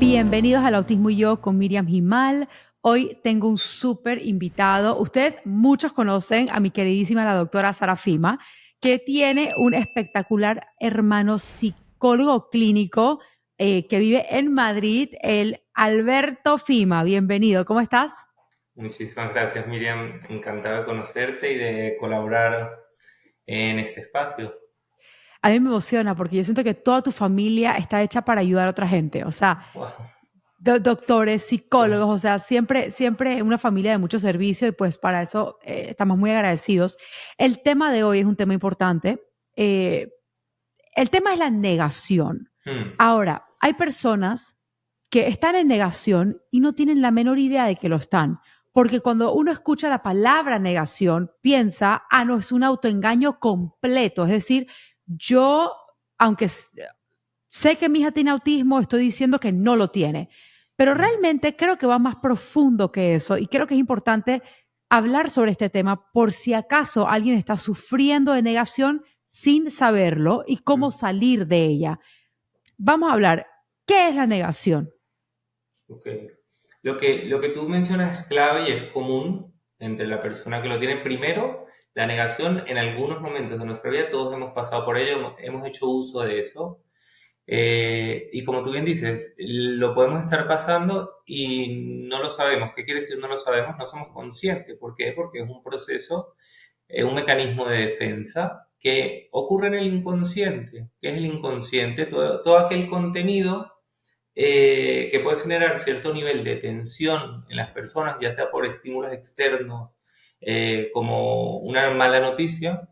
Bienvenidos al Autismo y Yo con Miriam Gimal. Hoy tengo un súper invitado. Ustedes muchos conocen a mi queridísima la doctora Sara Fima, que tiene un espectacular hermano psicólogo clínico que vive en Madrid, el Alberto Fima. Bienvenido, ¿cómo estás? Muchísimas gracias, Miriam. Encantado de conocerte y de colaborar en este espacio. A mí me emociona porque yo siento que toda tu familia está hecha para ayudar a otra gente. O sea, Wow. doctores, psicólogos, o sea, siempre una familia de mucho servicio y pues para eso estamos muy agradecidos. El tema de hoy es un tema importante. Eh, el tema es la negación. Hmm. Ahora, hay personas que están en negación y no tienen la menor idea de que lo están. Porque cuando uno escucha la palabra negación, piensa, no, es un autoengaño completo. Es decir, yo, aunque sé que mi hija tiene autismo, estoy diciendo que no lo tiene. Pero realmente creo que va más profundo que eso y creo que es importante hablar sobre este tema por si acaso alguien está sufriendo de negación sin saberlo y cómo Hmm. salir de ella. Vamos a hablar, ¿qué es la negación? Ok. Lo que tú mencionas es clave y es común entre la persona que lo tiene. Primero, la negación en algunos momentos de nuestra vida, todos hemos pasado por ello, hemos hecho uso de eso. Y como tú bien dices, lo podemos estar pasando y no lo sabemos. ¿Qué quiere decir no lo sabemos? No somos conscientes. ¿Por qué? Porque es un proceso, un mecanismo de defensa que ocurre en el inconsciente. ¿Qué es el inconsciente? Todo aquel contenido que puede generar cierto nivel de tensión en las personas, ya sea por estímulos externos, como una mala noticia,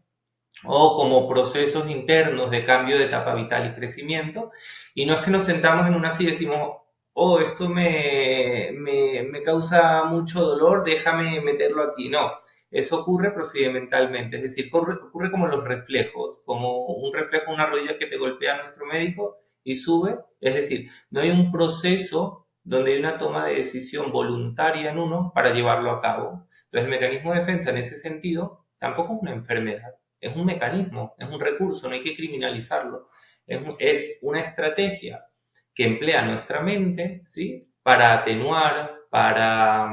o como procesos internos de cambio de etapa vital y crecimiento. Y no es que nos sentamos en una silla y decimos, oh, esto me causa mucho dolor, déjame meterlo aquí. No, eso ocurre procedimentalmente, es decir, ocurre como los reflejos, como un reflejo, una rodilla que te golpea nuestro médico y sube. Es decir, no hay un proceso donde hay una toma de decisión voluntaria en uno para llevarlo a cabo. Entonces, el mecanismo de defensa en ese sentido tampoco es una enfermedad, es un mecanismo, es un recurso, no hay que criminalizarlo. Es una estrategia que emplea nuestra mente, ¿sí? Para atenuar, para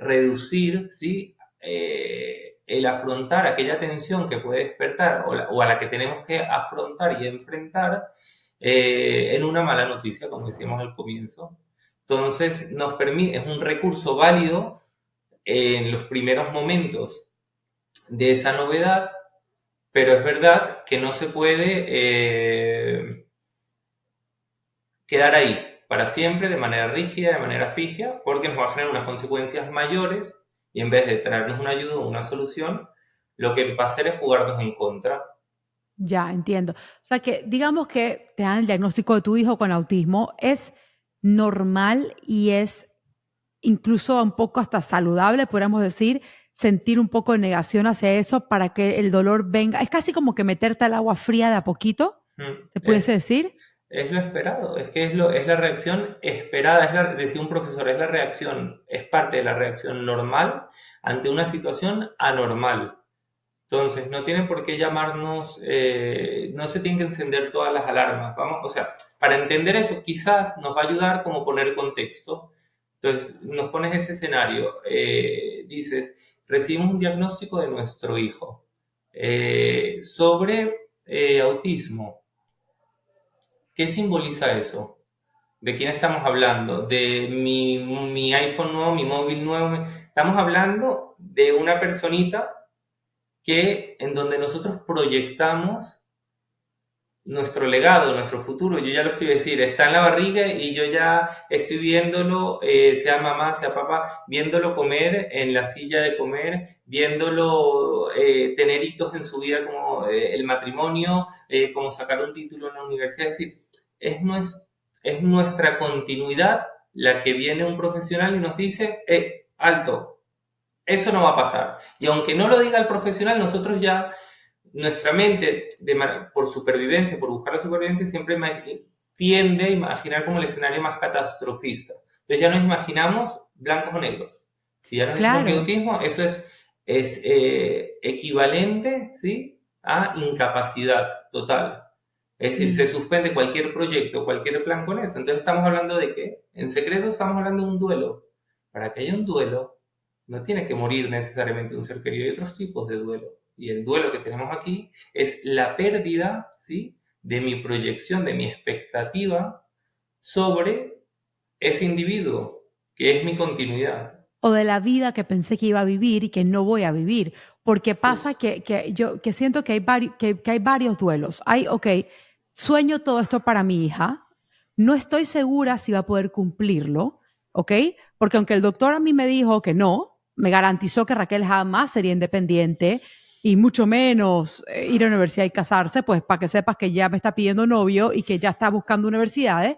reducir, ¿sí? El afrontar aquella tensión que puede despertar o a la que tenemos que afrontar y enfrentar en una mala noticia, como decíamos al comienzo. Entonces, nos permite, es un recurso válido en los primeros momentos de esa novedad, pero es verdad que no se puede quedar ahí para siempre, de manera rígida, de manera fija, porque nos va a generar unas consecuencias mayores y en vez de traernos una ayuda o una solución, lo que va a hacer es jugarnos en contra. Ya, entiendo. O sea que digamos que te dan el diagnóstico de tu hijo con autismo, es normal y es incluso un poco hasta saludable, podríamos decir, sentir un poco de negación hacia eso para que el dolor venga. Es casi como que meterte al agua fría de a poquito, se pudiese Es, decir. es lo esperado, es que es la reacción esperada, decía un profesor, es la reacción, es parte de la reacción normal ante una situación anormal. Entonces, no tiene por qué llamarnos, no se tienen que encender todas las alarmas. Vamos, o sea, para entender eso, quizás nos va a ayudar como poner contexto. Entonces, nos pones ese escenario. Dices, recibimos un diagnóstico de nuestro hijo sobre autismo. ¿Qué simboliza eso? ¿De quién estamos hablando? ¿De mi iPhone nuevo, mi móvil nuevo? Estamos hablando de una personita que en donde nosotros proyectamos nuestro legado, nuestro futuro. Yo ya lo estoy decir, está en la barriga y yo ya estoy viéndolo, sea mamá, sea papá, viéndolo comer en la silla de comer, viéndolo tener hitos en su vida como el matrimonio, como sacar un título en la universidad. Es decir, es, nues- es nuestra continuidad la que viene un profesional y nos dice, alto, eso no va a pasar. Y aunque no lo diga el profesional, nosotros ya, nuestra mente, por supervivencia, por buscar la supervivencia, siempre tiende a imaginar como el escenario más catastrofista. Entonces ya nos imaginamos blancos o negros. Si ya nos dijeron que Claro, autismo, eso es equivalente, ¿sí? A incapacidad total. Es decir, se Mm. suspende cualquier proyecto, cualquier plan con eso. Entonces estamos hablando de qué? En secreto estamos hablando de un duelo. Para que haya un duelo, no tiene que morir necesariamente un ser querido. Hay otros tipos de duelo. Y el duelo que tenemos aquí es la pérdida, ¿sí?, de mi proyección, de mi expectativa sobre ese individuo, que es mi continuidad. O de la vida que pensé que iba a vivir y que no voy a vivir. Porque pasa Justo. que yo que siento que que hay varios duelos. Hay, ok, sueño todo esto para mi hija, no estoy segura si va a poder cumplirlo, ¿ok? Porque aunque el doctor a mí me dijo que no, me garantizó que Raquel jamás sería independiente y mucho menos ir a la universidad y casarse, pues para que sepas que ya me está pidiendo novio y que ya está buscando universidades.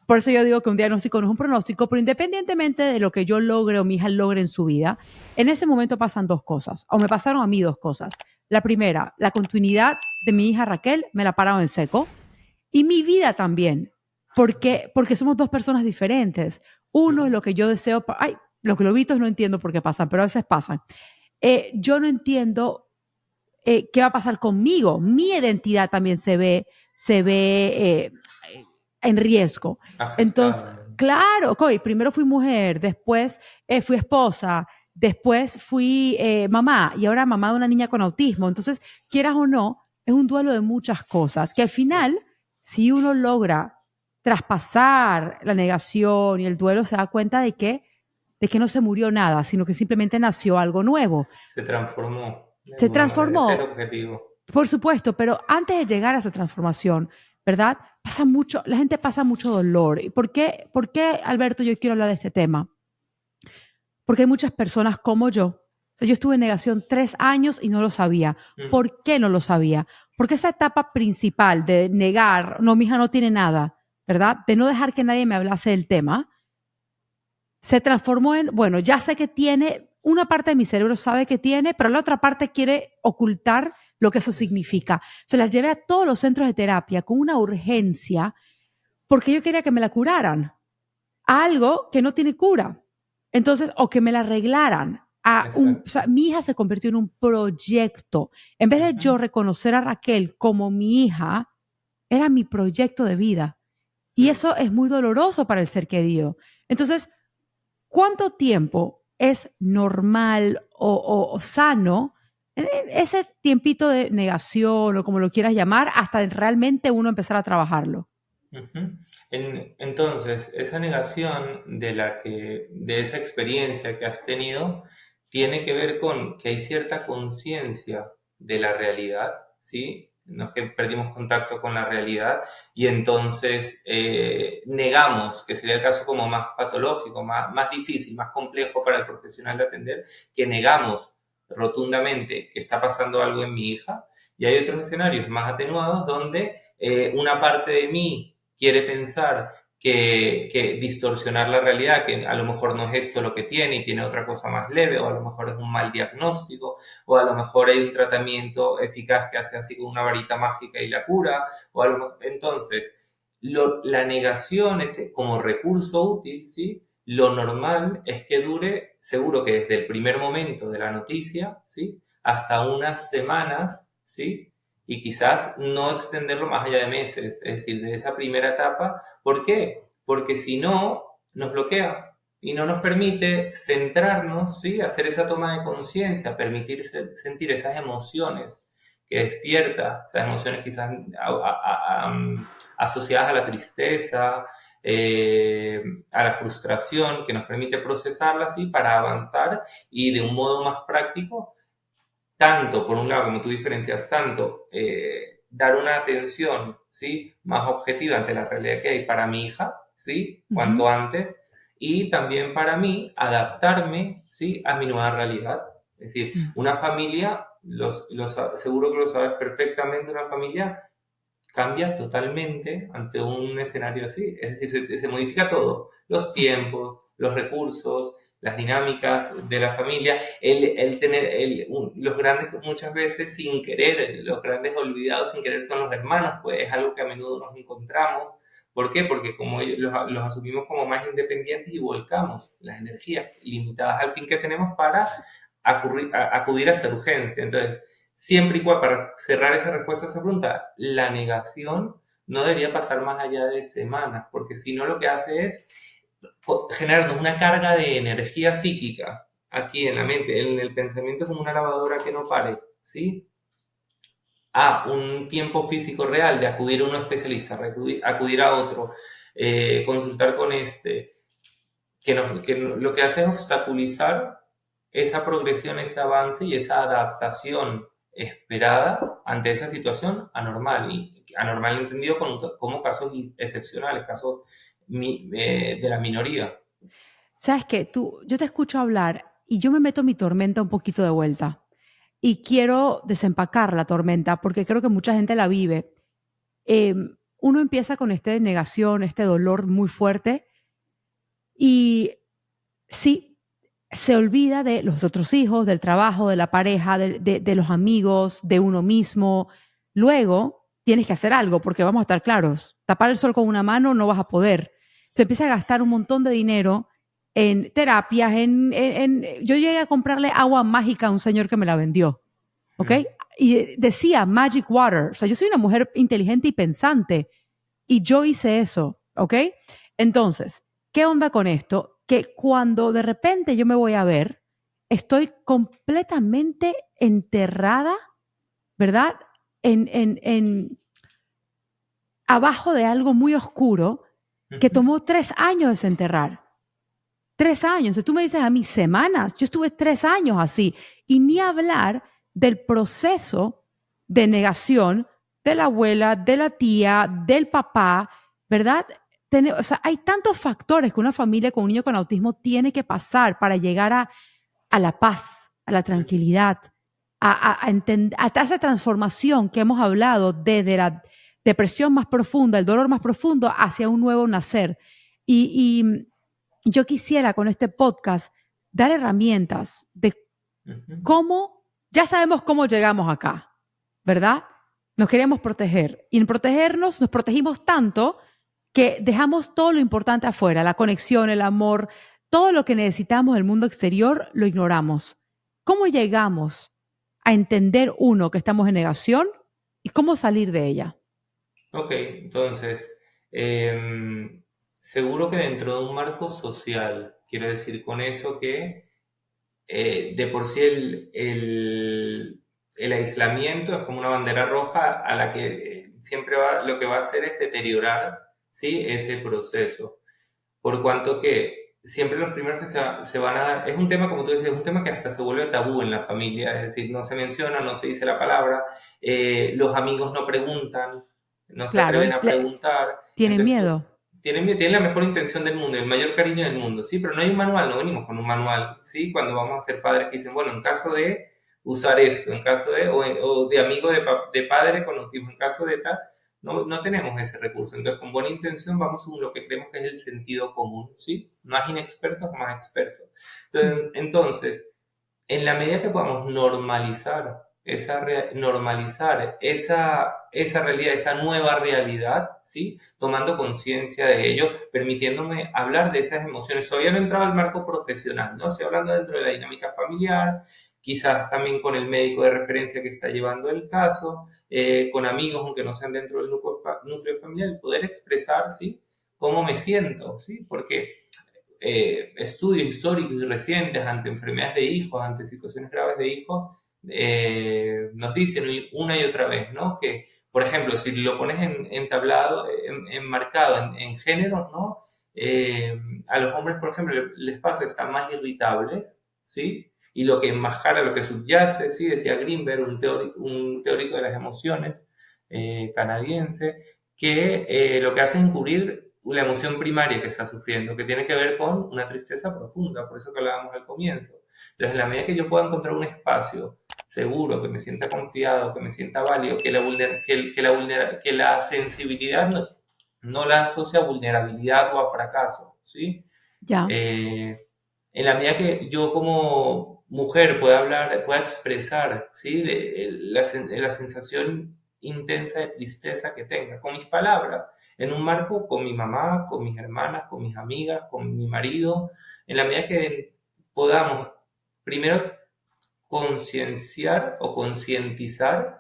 Por eso yo digo que un diagnóstico no es un pronóstico, pero independientemente de lo que yo logre o mi hija logre en su vida, en ese momento pasan dos cosas, o me pasaron a mí dos cosas. La primera, la continuidad de mi hija Raquel me la pararon en seco y mi vida también, porque somos dos personas diferentes. Uno es lo que yo deseo, ay, los globitos no entiendo por qué pasan, pero a veces pasan. Yo no entiendo qué va a pasar conmigo. Mi identidad también se ve en riesgo. Entonces, Afectada. claro, okay, primero fui mujer, después fui esposa, después fui mamá y ahora mamá de una niña con autismo. Entonces, quieras o no, es un duelo de muchas cosas que al final, si uno logra traspasar la negación y el duelo, se da cuenta de que no se murió nada, sino que simplemente nació algo nuevo. Se transformó de Se alguna manera. Ese es el transformó, objetivo. por supuesto, pero antes de llegar a esa transformación, ¿verdad? Pasa mucho, la gente pasa mucho dolor. ¿Y por qué, Alberto, yo quiero hablar de este tema? Porque hay muchas personas como yo. O sea, yo estuve en negación 3 años y no lo sabía. Mm. ¿Por qué no lo sabía? Porque esa etapa principal de negar, no, mi hija no tiene nada, ¿verdad? De no dejar que nadie me hablase del tema, se transformó en, bueno, ya sé que tiene, una parte de mi cerebro sabe que tiene, pero la otra parte quiere ocultar lo que eso significa. Se la llevé a todos los centros de terapia con una urgencia porque yo quería que me la curaran a algo que no tiene cura. Entonces, o que me la arreglaran. O Exacto. sea, mi hija se convirtió en un proyecto. En vez de yo Ujú. reconocer a Raquel como mi hija, era mi proyecto de vida. Y Mm. eso es muy doloroso para el ser querido. Entonces, ¿cuánto tiempo es normal o sano ese tiempito de negación o como lo quieras llamar hasta realmente uno empezar a trabajarlo? Ujú. Entonces, esa negación de esa experiencia que has tenido tiene que ver con que hay cierta conciencia de la realidad, ¿sí? No es que perdimos contacto con la realidad y entonces negamos, que sería el caso como más patológico, más difícil, más complejo para el profesional de atender, que negamos rotundamente que está pasando algo en mi hija. Y hay otros escenarios más atenuados donde una parte de mí quiere pensar que distorsionar la realidad, que a lo mejor no es esto lo que tiene y tiene otra cosa más leve, o a lo mejor es un mal diagnóstico, o a lo mejor hay un tratamiento eficaz que hace así con una varita mágica y la cura, o a lo mejor, entonces, la negación es como recurso útil, ¿sí? Lo normal es que dure, seguro que desde el primer momento de la noticia, ¿sí?, hasta unas semanas, ¿sí?, y quizás no extenderlo más allá de meses, es decir, de esa primera etapa. ¿Por qué? Porque si no, nos bloquea y no nos permite centrarnos, ¿sí?, hacer esa toma de conciencia, permitirse sentir esas emociones que despierta, esas emociones quizás asociadas a la tristeza, a la frustración, que nos permite procesarlas, ¿sí?, para avanzar y de un modo más práctico tanto, por un lado, como tú diferencias, tanto dar una atención, ¿sí?, más objetiva ante la realidad que hay para mi hija, ¿sí?, Ujú. cuanto antes, y también para mí adaptarme, ¿sí?, a mi nueva realidad. Es decir, Mm. una familia, seguro que lo sabes perfectamente, una familia cambia totalmente ante un escenario así. Es decir, se modifica todo, los Así. tiempos, los recursos, las dinámicas de la familia, el tener los grandes muchas veces sin querer, los grandes olvidados sin querer son los hermanos, pues es algo que a menudo nos encontramos. ¿Por qué? Porque como ellos los asumimos como más independientes y volcamos las energías limitadas al fin que tenemos para acudir a esta urgencia. Entonces, siempre y cuando, para cerrar esa respuesta a esa pregunta, la negación no debería pasar más allá de semanas, porque si no lo que hace es generarnos una carga de energía psíquica aquí en la mente, en el pensamiento, como una lavadora que no pare, ¿sí? A un tiempo físico real de acudir a un especialista, acudir a otro, consultar con este, lo que hace es obstaculizar esa progresión, ese avance y esa adaptación esperada ante esa situación anormal, y anormal entendido como casos excepcionales, casos de la minoría. Sabes que yo te escucho hablar y yo me meto en mi tormenta un poquito de vuelta y quiero desempacar la tormenta porque creo que mucha gente la vive. Eh, Uno empieza con esta negación, este dolor muy fuerte y sí, se olvida de los otros hijos, del trabajo, de la pareja, de los amigos, de uno mismo. Luego tienes que hacer algo porque vamos a estar claros, tapar el sol con una mano no vas a poder. Se empieza a gastar un montón de dinero en terapias, yo llegué a comprarle agua mágica a un señor que me la vendió, ¿ok? Mm. Y decía Magic Water, o sea, yo soy una mujer inteligente y pensante y yo hice eso, ¿ok? Entonces, ¿qué onda con esto? Que cuando de repente yo me voy a ver, estoy completamente enterrada, ¿verdad? Abajo de algo muy oscuro que Ujú. tomó 3 años desenterrar. 3 años. Si tú me dices a mí semanas, yo estuve 3 años así. Y ni hablar del proceso de negación de la abuela, de la tía, del papá, ¿verdad? O sea, hay tantos factores que una familia con un niño con autismo tiene que pasar para llegar a la paz, a la tranquilidad, a esa transformación que hemos hablado desde la depresión más profunda, el dolor más profundo, hacia un nuevo nacer. Y yo quisiera con este podcast dar herramientas de Ujú. cómo, ya sabemos cómo llegamos acá, ¿verdad? Nos queremos proteger y en protegernos nos protegimos tanto que dejamos todo lo importante afuera, la conexión, el amor, todo lo que necesitamos del mundo exterior lo ignoramos. ¿Cómo llegamos a entender, uno, que estamos en negación y cómo salir de ella? Ok, entonces, seguro que dentro de un marco social, quiero decir con eso que de por sí el aislamiento es como una bandera roja a la que siempre lo que va a hacer es deteriorar, ¿sí? Ese proceso. Por cuanto que siempre los primeros que se van a dar, es un tema, como tú decías, es un tema que hasta se vuelve tabú en la familia, es decir, no se menciona, no se dice la palabra, los amigos no preguntan, no se Claro, atreven a preguntar, tienen entonces miedo. tienen la mejor intención del mundo, el mayor cariño del mundo, ¿sí? Pero no hay un manual, no venimos con un manual, ¿sí? Cuando vamos a ser padres que dicen, bueno, en caso de usar esto, en caso de, o de amigo de padre con autismo, en caso de tal, no tenemos ese recurso. Entonces, con buena intención vamos según lo que creemos que es el sentido común, ¿sí? Más inexpertos, más expertos. Entonces, en la medida que podamos normalizar esa realidad, esa nueva realidad, ¿sí? Tomando conciencia de ello, permitiéndome hablar de esas emociones. Todavía no he entrado al marco profesional, ¿no? Estoy hablando dentro de la dinámica familiar, quizás también con el médico de referencia que está llevando el caso, con amigos, aunque no sean dentro del núcleo familiar, poder expresar, ¿sí? Cómo me siento, ¿sí? Porque estudios históricos y recientes ante enfermedades de hijos, ante situaciones graves de hijos, nos dicen una y otra vez, ¿no? Que, por ejemplo, si lo pones en tablado, enmarcado en género, ¿no? A los hombres, por ejemplo, les pasa que están más irritables, ¿sí? Y lo que enmascara, lo que subyace, ¿sí? Decía Greenberg, un teórico de las emociones canadiense, que lo que hace es encubrir la emoción primaria que está sufriendo, que tiene que ver con una tristeza profunda, por eso que hablábamos al comienzo. Entonces, en la medida que yo pueda encontrar un espacio seguro, que me sienta confiado, que me sienta válido, que la sensibilidad no la asocia a vulnerabilidad o a fracaso, ¿sí? Ya. Eh, en la medida que yo como mujer pueda hablar, pueda expresar, ¿sí? La sensación intensa de tristeza que tenga, con mis palabras, en un marco con mi mamá, con mis hermanas, con mis amigas, con mi marido, en la medida que podamos, primero concienciar o concientizar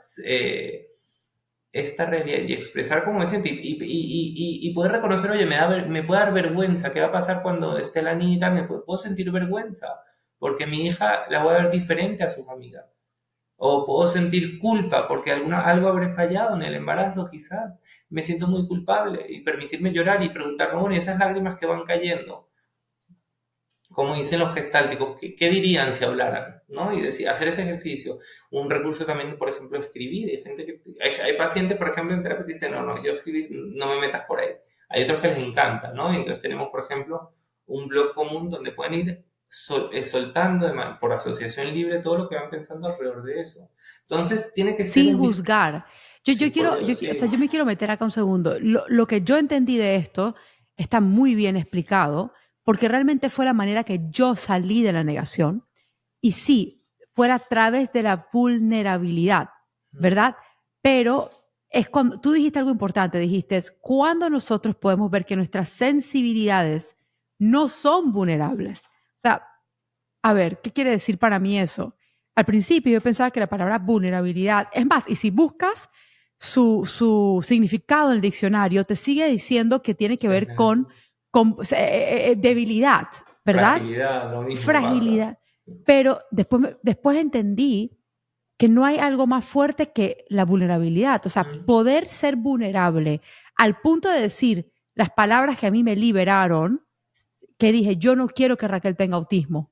esta realidad y expresar cómo me siento y poder reconocer, oye, me puede dar vergüenza, ¿qué va a pasar cuando esté la niñita? Puedo sentir vergüenza, porque mi hija la voy a ver diferente a sus amigas. O puedo sentir culpa porque algo habré fallado en el embarazo, quizás. Me siento muy culpable y permitirme llorar y preguntarme, bueno, y esas lágrimas que van cayendo, como dicen los gestálticos, ¿qué dirían si hablaran? ¿No? Y decir, hacer ese ejercicio. Un recurso también, por ejemplo, escribir. Hay pacientes, por ejemplo, en terapia que dicen, no, no, yo escribir, no me metas por ahí. Hay otros que les encanta, ¿no? Entonces tenemos, por ejemplo, un blog común donde pueden ir soltando por asociación libre todo lo que van pensando alrededor de eso. Entonces tiene que ser Sin un... juzgar. Sí, por Dios, O sea, sí. yo me quiero meter acá un segundo. Lo que yo entendí de esto está muy bien explicado, porque realmente fue la manera que yo salí de la negación. Y sí, fuera a través de la vulnerabilidad, ¿verdad? Pero es cuando tú dijiste algo importante, dijiste, es cuando nosotros podemos ver que nuestras sensibilidades no son vulnerables. O sea, a ver, ¿qué quiere decir para mí eso? Al principio yo pensaba que la palabra vulnerabilidad, es más, y si buscas su significado en el diccionario, te sigue diciendo que tiene que ver con debilidad, ¿verdad? Fragilidad, lo mismo pasa. Fragilidad. Pero después entendí que no hay algo más fuerte que la vulnerabilidad. O sea, Mm. poder ser vulnerable al punto de decir las palabras que a mí me liberaron, que dije, yo no quiero que Raquel tenga autismo.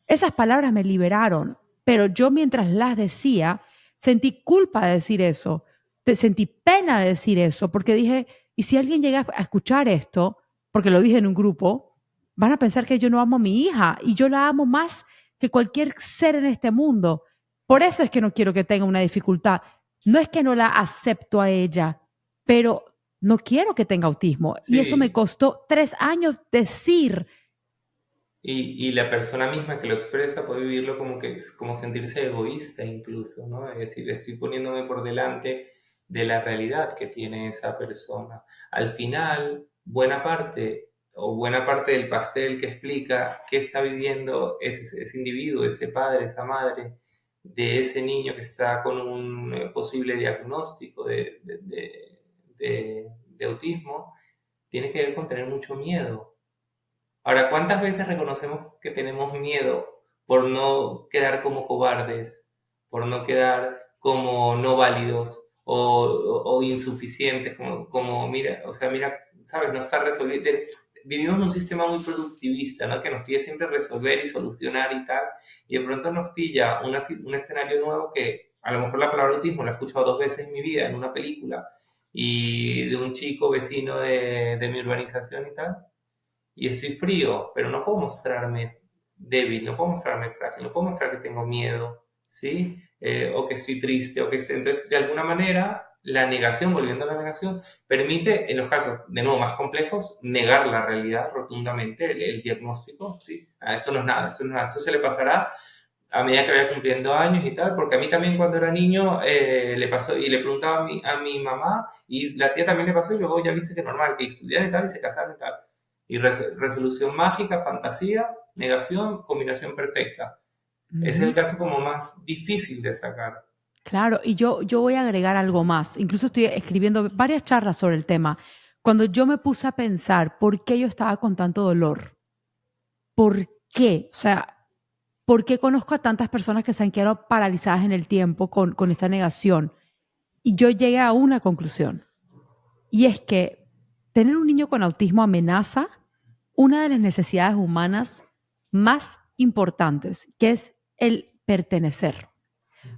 Esas palabras me liberaron, pero yo mientras las decía, sentí culpa de decir eso, sentí pena de decir eso, porque dije, ¿y si alguien llega a escuchar esto, porque lo dije en un grupo, van a pensar que yo no amo a mi hija y yo la amo más que cualquier ser en este mundo? Por eso es que no quiero que tenga una dificultad. No es que no la acepto a ella, pero no quiero que tenga autismo. Y eso me Sí, costó 3 años decir. y la persona misma que lo expresa puede vivirlo como sentirse egoísta incluso, ¿no? Es decir, estoy poniéndome por delante de la realidad que tiene esa persona. Al final, buena parte del pastel que explica qué está viviendo ese individuo, ese padre, esa madre, de ese niño que está con un posible diagnóstico de autismo, tiene que ver con tener mucho miedo. Ahora, ¿cuántas veces reconocemos que tenemos miedo por no quedar como cobardes, por no quedar como no válidos o insuficientes, mira, o sea, mira, sabes, no está resolviendo. Vivimos en un sistema muy productivista, ¿no? Que nos pide siempre resolver y solucionar y tal, y de pronto nos pilla un escenario nuevo que a lo mejor la palabra autismo la he escuchado 2 veces en mi vida en una película y de un chico vecino de mi urbanización y tal y estoy frío, pero no puedo mostrarme débil, no puedo mostrarme frágil, no puedo mostrar que tengo miedo, ¿sí? O que estoy triste, Entonces, de alguna manera, la negación, volviendo a la negación, permite, en los casos, de nuevo, más complejos, negar la realidad rotundamente, el diagnóstico, ¿sí? Ah, esto no es nada, esto no es nada, esto se le pasará a medida que vaya cumpliendo años y tal, porque a mí también cuando era niño le pasó y le preguntaba a mi mamá y la tía también le pasó y luego ya viste que normal, que estudiaran y tal y se casaron y tal. Y resolución mágica, fantasía, negación, combinación perfecta. Ese es el Ujú. caso como más difícil de sacar. Claro, y yo voy a agregar algo más. Incluso estoy escribiendo varias charlas sobre el tema. Cuando yo me puse a pensar por qué yo estaba con tanto dolor, por qué, o sea, por qué conozco a tantas personas que se han quedado paralizadas en el tiempo con esta negación. Y yo llegué a una conclusión, y es que tener un niño con autismo amenaza una de las necesidades humanas más importantes, que es el pertenecer.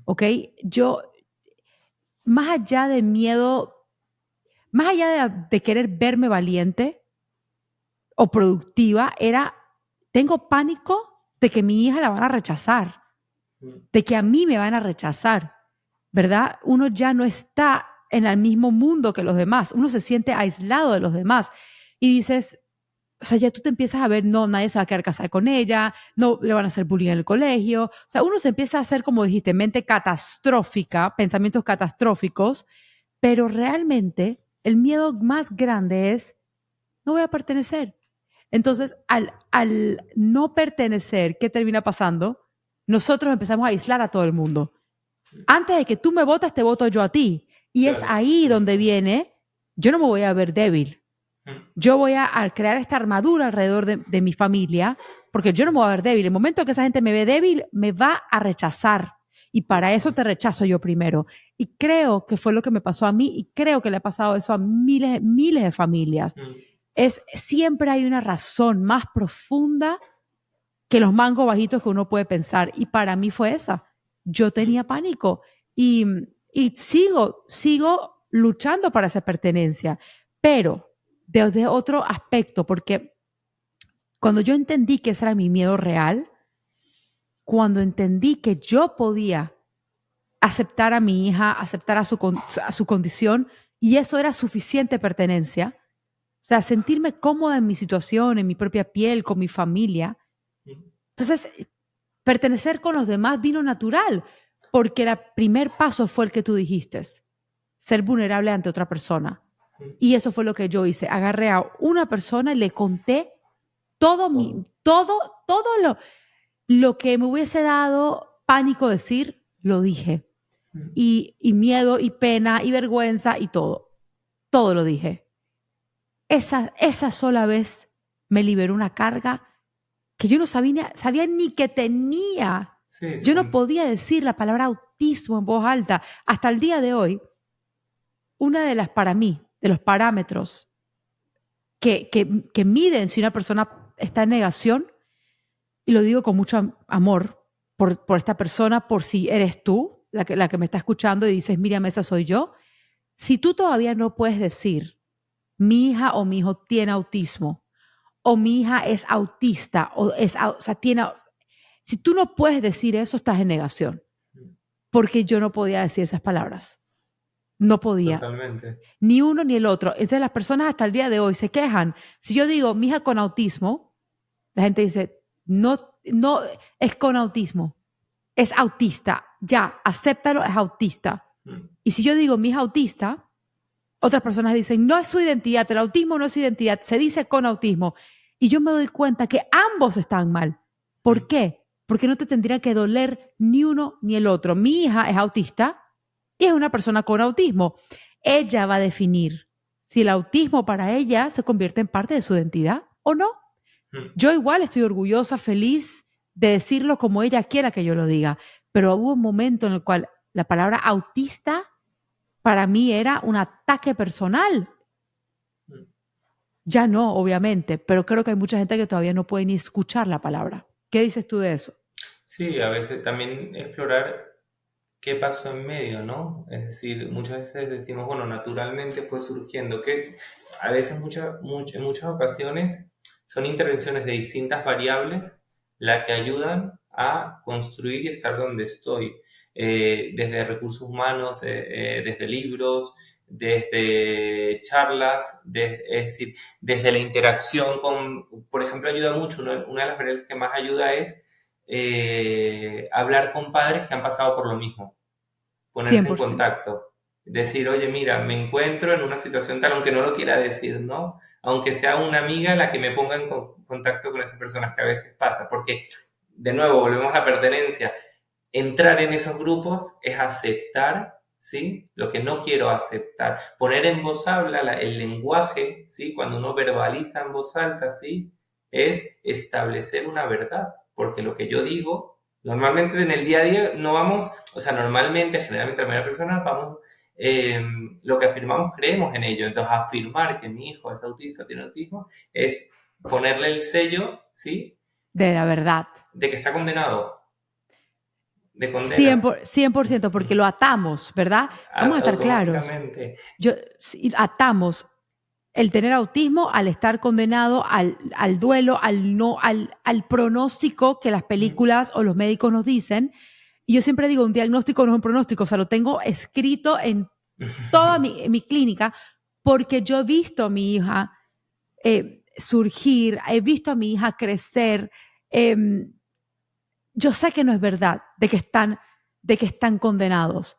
¿Ok? Yo, más allá de miedo, más allá de querer verme valiente o productiva, tengo pánico de que mi hija la van a rechazar, de que a mí me van a rechazar, ¿verdad? Uno ya no está en el mismo mundo que los demás, uno se siente aislado de los demás y dices, o sea, ya tú te empiezas a ver, no, nadie se va a quedar casar con ella, no le van a hacer bullying en el colegio. O sea, uno se empieza a hacer, como dijiste, mente catastrófica, pensamientos catastróficos, pero realmente el miedo más grande es, no voy a pertenecer. Entonces, al no pertenecer, ¿qué termina pasando? nosotros empezamos a aislar a todo el mundo. Antes de que tú me votes, te voto yo a ti. Y es Claro. ahí donde viene, yo no me voy a ver débil. Yo voy a crear esta armadura alrededor de mi familia, porque yo no me voy a ver débil. En el momento que esa gente me ve débil, me va a rechazar. Y para eso te rechazo yo primero. Y creo que fue lo que me pasó a mí y creo que le ha pasado eso a miles de familias. Siempre hay una razón más profunda que los mangos bajitos que uno puede pensar. Y para mí fue esa. Yo tenía pánico y, y sigo luchando para esa pertenencia, pero desde otro aspecto, porque cuando yo entendí que ese era mi miedo real, cuando entendí que yo podía aceptar a mi hija, aceptar a su condición, y eso era suficiente pertenencia, o sea, sentirme cómoda en mi situación, en mi propia piel, con mi familia. Entonces, pertenecer con los demás vino natural, porque el primer paso fue el que tú dijiste, ser vulnerable ante otra persona. Y eso fue lo que yo hice. Agarré a una persona y le conté todo lo que me hubiese dado pánico decir, lo dije. Y miedo y pena y vergüenza y todo. Todo lo dije. Esa sola vez me liberó una carga que yo no sabía ni que tenía. Sí, Yo no podía decir la palabra autismo en voz alta. Hasta el día de hoy, una de las, para mí, de los parámetros que miden si una persona está en negación, y lo digo con mucho amor por esta persona, por si eres tú la que me está escuchando y dices, Miriam, esa soy yo. Si tú todavía no puedes decir, mi hija o mi hijo tiene autismo, o mi hija es autista, o sea, si tú no puedes decir eso, estás en negación. Porque yo no podía decir esas palabras. No podía. Totalmente. Ni uno ni el otro. Entonces las personas hasta el día de hoy se quejan. Si yo digo, mi hija con autismo, la gente dice, no es con autismo, es autista. Ya, acéptalo, es autista. Y si yo digo, mi hija autista, otras personas dicen, no es su identidad, el autismo no es su identidad, se dice con autismo. Y yo me doy cuenta que ambos están mal. ¿Por qué? Porque no te tendría que doler ni uno ni el otro. Mi hija es autista y es una persona con autismo. Ella va a definir si el autismo para ella se convierte en parte de su identidad o no. Yo igual estoy orgullosa, feliz de decirlo como ella quiera que yo lo diga, pero hubo un momento en el cual la palabra autista para mí era un ataque personal. Ya no, obviamente, pero creo que hay mucha gente que todavía no puede ni escuchar la palabra. ¿Qué dices tú de eso? Sí, a veces también explorar qué pasó en medio, ¿no? Es decir, muchas veces decimos, bueno, naturalmente fue surgiendo, que a veces en muchas ocasiones son intervenciones de distintas variables las que ayudan a construir y estar donde estoy. Desde recursos humanos, desde libros, desde charlas, es decir, desde la interacción con, por ejemplo, ayuda mucho, una de las variables que más ayuda es hablar con padres que han pasado por lo mismo, ponerse en 100%. contacto, decir, oye, mira, me encuentro en una situación tal, aunque no lo quiera decir, ¿no? Aunque sea una amiga la que me ponga en contacto con esas personas que a veces pasa, porque, de nuevo, volvemos a la pertenencia. Entrar en esos grupos es aceptar, ¿sí? Lo que no quiero aceptar. Poner en voz alta el lenguaje, ¿sí? Cuando uno verbaliza en voz alta, ¿sí? Es establecer una verdad, porque lo que yo digo, normalmente en el día a día no vamos, o sea, normalmente, generalmente a la primera persona vamos, lo que afirmamos creemos en ello. Entonces, afirmar que mi hijo es autista, tiene autismo, es ponerle el sello, ¿sí? De la verdad. De que está condenado, de condena. 100%, porque lo atamos, ¿verdad? Vamos a estar claros. Automáticamente. Atamos el tener autismo al estar condenado al duelo, al pronóstico que las películas o los médicos nos dicen. Y yo siempre digo, un diagnóstico no es un pronóstico, o sea, lo tengo escrito en toda mi clínica porque yo he visto a mi hija surgir, he visto a mi hija crecer. Yo sé que no es verdad de que están condenados,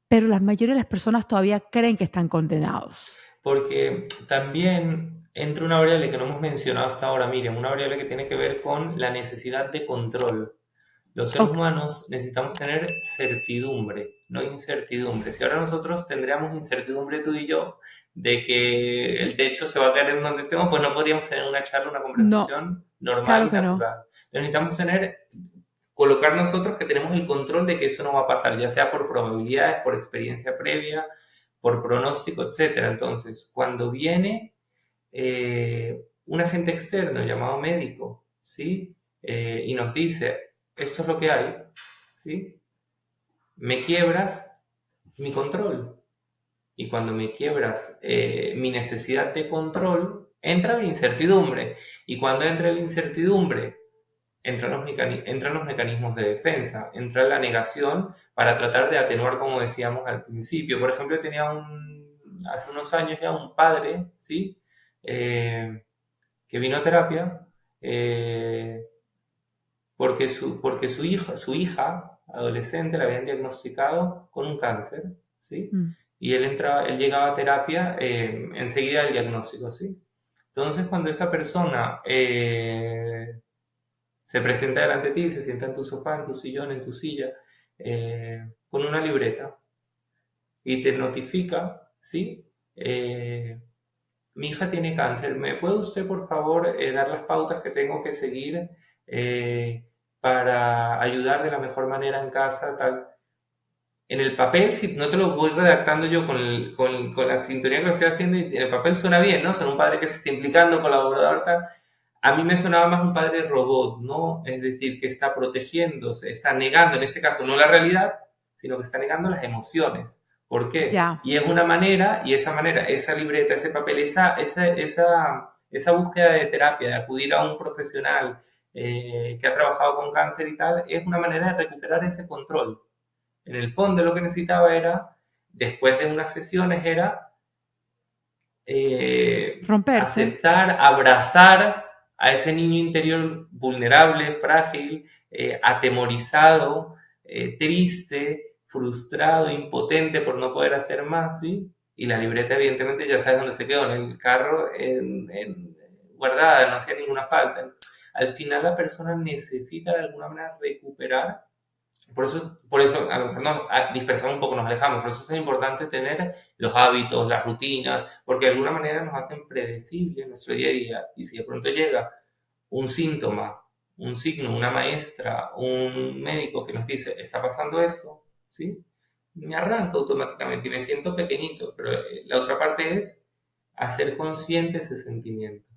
pero la mayoría de las personas todavía creen que están condenados. Porque también entra una variable que no hemos mencionado hasta ahora, miren, una variable que tiene que ver con la necesidad de control. Los seres Ok. humanos necesitamos tener certidumbre, no incertidumbre. Si ahora nosotros tendríamos incertidumbre tú y yo de que el techo se va a caer en donde estemos, pues no podríamos tener una charla, una No, conversación normal claro y que no. natural. Entonces necesitamos colocar nosotros que tenemos el control de que eso no va a pasar, ya sea por probabilidades, por experiencia previa, por pronóstico, etcétera. Entonces, cuando viene un agente externo llamado médico, ¿sí? Y nos dice, esto es lo que hay, ¿sí? Me quiebras mi control. Y cuando me quiebras mi necesidad de control, entra la incertidumbre. Y cuando entra la incertidumbre, entran los mecanismos de defensa, entra la negación para tratar de atenuar, como decíamos al principio. Por ejemplo, hace unos años ya un padre, ¿sí? Que vino a terapia eh, porque su hija adolescente la habían diagnosticado con un cáncer, ¿sí? Mm. Y él llegaba a terapia enseguida del diagnóstico, ¿sí? Entonces, cuando esa persona se presenta delante de ti, se sienta en tu sofá, en tu sillón, en tu silla, con una libreta y te notifica, ¿sí? Mi hija tiene cáncer, ¿me puede usted por favor dar las pautas que tengo que seguir eh, para ayudar de la mejor manera en casa, tal? En el papel, si no te lo voy redactando yo con la sintonía que lo estoy haciendo, y en el papel suena bien, ¿no? Son un padre que se está implicando, colaborador, tal. A mí me sonaba más un padre robot, ¿no? Es decir, que está protegiéndose, está negando, en este caso, no la realidad, sino que está negando las emociones. ¿Por qué? Ya. Y es una manera, y esa manera, esa libreta, ese papel, esa búsqueda de terapia, de acudir a un profesional que ha trabajado con cáncer y tal, es una manera de recuperar ese control. En el fondo lo que necesitaba era, después de unas sesiones, era Romperse. aceptar, abrazar a ese niño interior vulnerable, frágil, atemorizado, triste, frustrado, impotente por no poder hacer más, ¿sí? Y la libreta, evidentemente, ya sabes dónde se quedó, en el carro, guardada, no hacía ninguna falta. Al final la persona necesita de alguna manera recuperar por eso a lo mejor nos dispersamos un poco, nos alejamos. Por eso es importante tener los hábitos, las rutinas, porque de alguna manera nos hacen predecibles nuestro día a día. Y si de pronto llega un síntoma, un signo, una maestra, un médico que nos dice, está pasando esto, ¿sí? Me arranca automáticamente y me siento pequeñito. Pero la otra parte es hacer consciente ese sentimiento.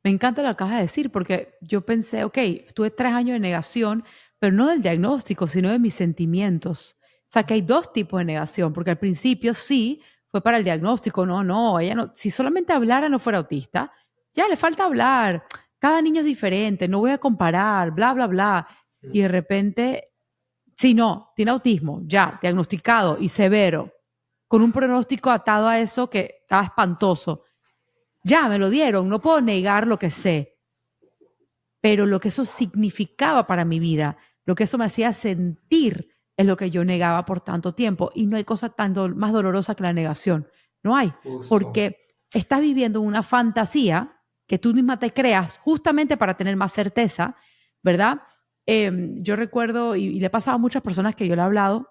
Me encanta lo que acabas de decir, porque yo pensé, ok, tuve 3 años de negación, pero no del diagnóstico, sino de mis sentimientos. O sea, que hay dos tipos de negación, porque al principio sí fue para el diagnóstico, no, no, ella no, si solamente hablara no fuera autista, ya le falta hablar, cada niño es diferente, no voy a comparar, bla, bla, bla. Y de repente, sí, no, tiene autismo, ya, diagnosticado y severo, con un pronóstico atado a eso que estaba espantoso. Ya, me lo dieron, no puedo negar lo que sé, pero lo que eso significaba para mi vida, lo que eso me hacía sentir es lo que yo negaba por tanto tiempo. Y no hay cosa más dolorosa que la negación. No hay, Justo. porque estás viviendo una fantasía que tú misma te creas justamente para tener más certeza, ¿verdad? Yo recuerdo, y le he pasado a muchas personas que yo le he hablado,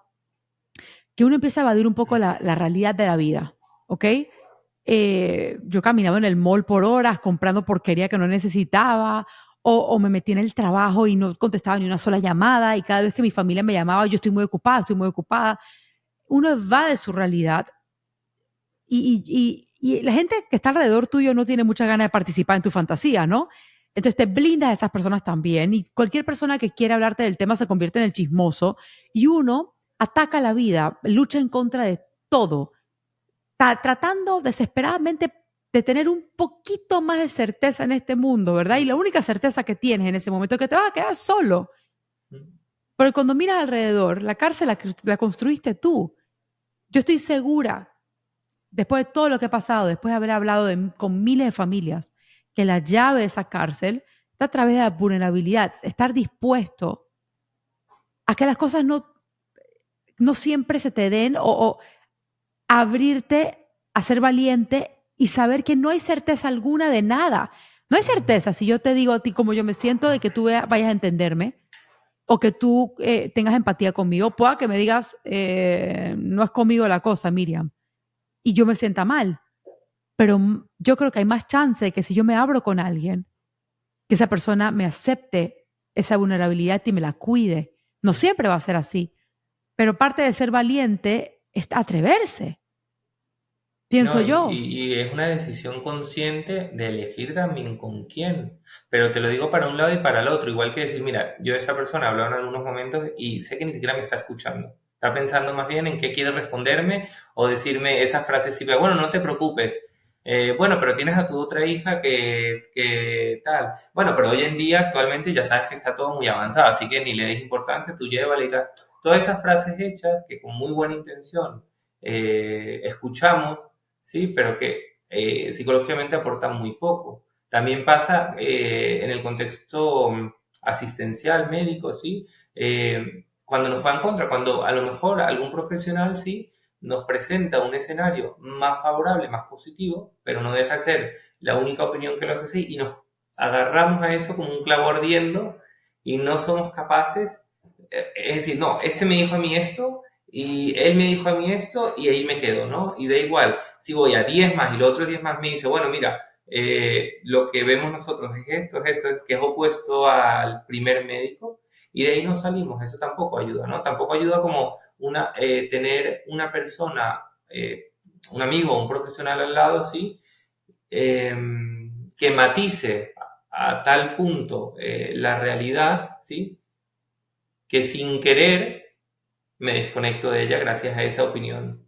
que uno empieza a evadir un poco la realidad de la vida, ¿ok? Yo caminaba en el mall por horas comprando porquería que no necesitaba, o me metí en el trabajo y no contestaba ni una sola llamada, y cada vez que mi familia me llamaba, yo estoy muy ocupada, estoy muy ocupada. Uno evade su realidad y la gente que está alrededor tuyo no tiene mucha ganas de participar en tu fantasía, ¿no? Entonces te blindas a esas personas también, y cualquier persona que quiera hablarte del tema se convierte en el chismoso, y uno ataca la vida, lucha en contra de todo, tratando desesperadamente de tener un poquito más de certeza en este mundo, ¿verdad? Y la única certeza que tienes en ese momento es que te vas a quedar solo. Pero cuando miras alrededor, la cárcel la construiste tú. Yo estoy segura, después de todo lo que he pasado, después de haber hablado con miles de familias, que la llave de esa cárcel está a través de la vulnerabilidad, estar dispuesto a que las cosas no siempre se te den, o abrirte a ser valiente y saber que no hay certeza alguna de nada. No hay certeza si yo te digo a ti como yo me siento de que tú vayas a entenderme. o que tú tengas empatía conmigo. Pueda que me digas, no es conmigo la cosa, Miriam, y yo me sienta mal. Pero yo creo que hay más chance de que si yo me abro con alguien, que esa persona me acepte esa vulnerabilidad y me la cuide. No siempre va a ser así, pero parte de ser valiente es atreverse, pienso No, yo. y es una decisión consciente de elegir también con quién. Pero te lo digo para un lado y para el otro. Igual que decir, mira, yo de esa persona hablo en algunos momentos y sé que ni siquiera me está escuchando. Está pensando más bien en qué quiere responderme o decirme esas frases tipo, bueno, no te preocupes. Bueno, pero tienes a tu otra hija que tal. Bueno, pero hoy en día actualmente ya sabes que está todo muy avanzado, así que ni le des importancia, tú llévale y tal. Todas esas frases hechas que con muy buena intención escuchamos, ¿sí? Pero que psicológicamente aportan muy poco. También pasa en el contexto asistencial, médico, ¿sí? Cuando nos va en contra, cuando a lo mejor algún profesional, ¿sí? Nos presenta un escenario más favorable, más positivo, pero no deja de ser la única opinión que lo hace así y nos agarramos a eso como un clavo ardiendo y no somos capaces, es decir, no, este me dijo a mí esto y él me dijo a mí esto y ahí me quedo, ¿no? Y da igual, si voy a 10 más y los otros 10 más me dice, bueno, mira, lo que vemos nosotros es esto, es que es opuesto al primer médico y de ahí no salimos, eso tampoco ayuda, ¿no? Tampoco ayuda como tener una persona, un amigo, un profesional al lado, ¿sí? Eh, que matice a tal punto la realidad, ¿sí? Que sin querer me desconecto de ella gracias a esa opinión.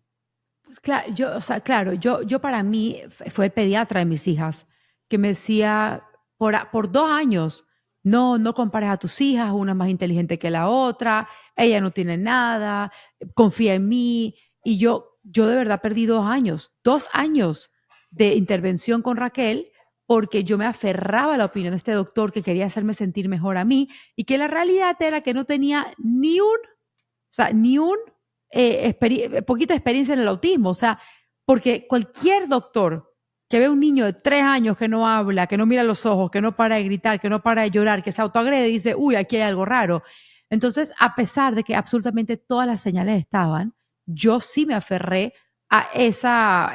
Pues claro, yo, o sea, claro, yo para mí fue el pediatra de mis hijas que me decía por 2 años, no compares a tus hijas, una es más inteligente que la otra, ella no tiene nada, confía en mí. Y yo de verdad perdí 2 años, 2 años de intervención con Raquel porque yo me aferraba a la opinión de este doctor que quería hacerme sentir mejor a mí y que la realidad era que no tenía ni un poquito de experiencia en el autismo. O sea, porque cualquier doctor que ve a un niño de 3 años que no habla, que no mira los ojos, que no para de gritar, que no para de llorar, que se autoagrede, dice, uy, aquí hay algo raro. Entonces, a pesar de que absolutamente todas las señales estaban, yo sí me aferré a esa,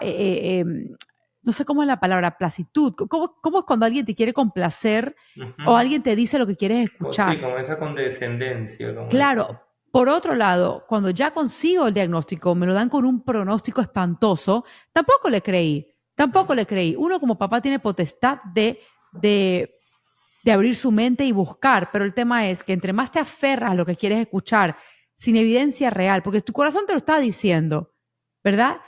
no sé cómo es la palabra, plasitud. ¿Cómo es cuando alguien te quiere complacer o Ujú. alguien te dice lo que quieres Sí, escuchar? como esa condescendencia, como esa... Claro, por otro lado, cuando ya consigo el diagnóstico, me lo dan con un pronóstico espantoso, tampoco le creí, tampoco le creí. Uno como papá tiene potestad de, de abrir su mente y buscar, pero el tema es que entre más te aferras a lo que quieres escuchar, sin evidencia real, porque tu corazón te lo está diciendo, ¿verdad?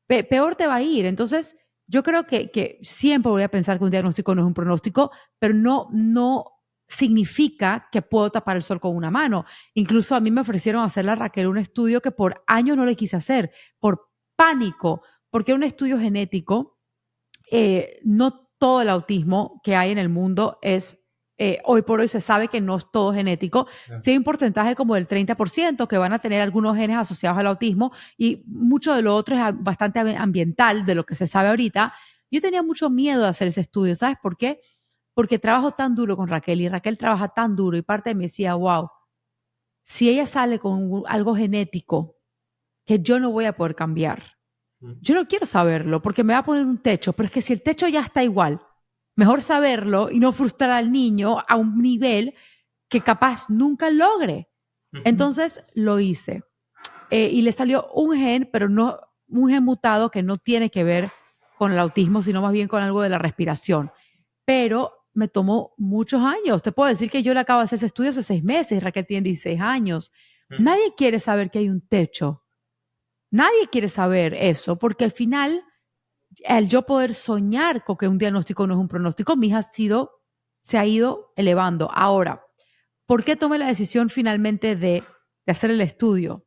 Peor te va a ir. Entonces, yo creo que siempre voy a pensar que un diagnóstico no es un pronóstico, pero no significa que puedo tapar el sol con una mano. Incluso a mí me ofrecieron hacerle a Raquel un estudio que por años no le quise hacer, por pánico, porque un estudio genético, no todo el autismo que hay en el mundo es, hoy por hoy se sabe que no es todo genético. Sí hay un porcentaje como del 30% que van a tener algunos genes asociados al autismo y mucho de lo otro es bastante ambiental, de lo que se sabe ahorita. Yo tenía mucho miedo de hacer ese estudio, ¿sabes por qué? Porque trabajo tan duro con Raquel y Raquel trabaja tan duro y parte de mí decía, wow, si ella sale con algo genético que yo no voy a poder cambiar, yo no quiero saberlo porque me va a poner un techo, pero es que si el techo ya está igual, mejor saberlo y no frustrar al niño a un nivel que capaz nunca logre. Ujú. Entonces lo hice y le salió un gen, pero no un gen mutado que no tiene que ver con el autismo, sino más bien con algo de la respiración. Pero me tomó muchos años. Te puedo decir que yo le acabo de hacer ese estudio hace 6 meses, Raquel tiene 16 años. Ujú. Nadie quiere saber que hay un techo. Nadie quiere saber eso, porque al final, el yo poder soñar con que un diagnóstico no es un pronóstico, mi hija se ha ido elevando. Ahora, ¿por qué tomé la decisión finalmente de hacer el estudio?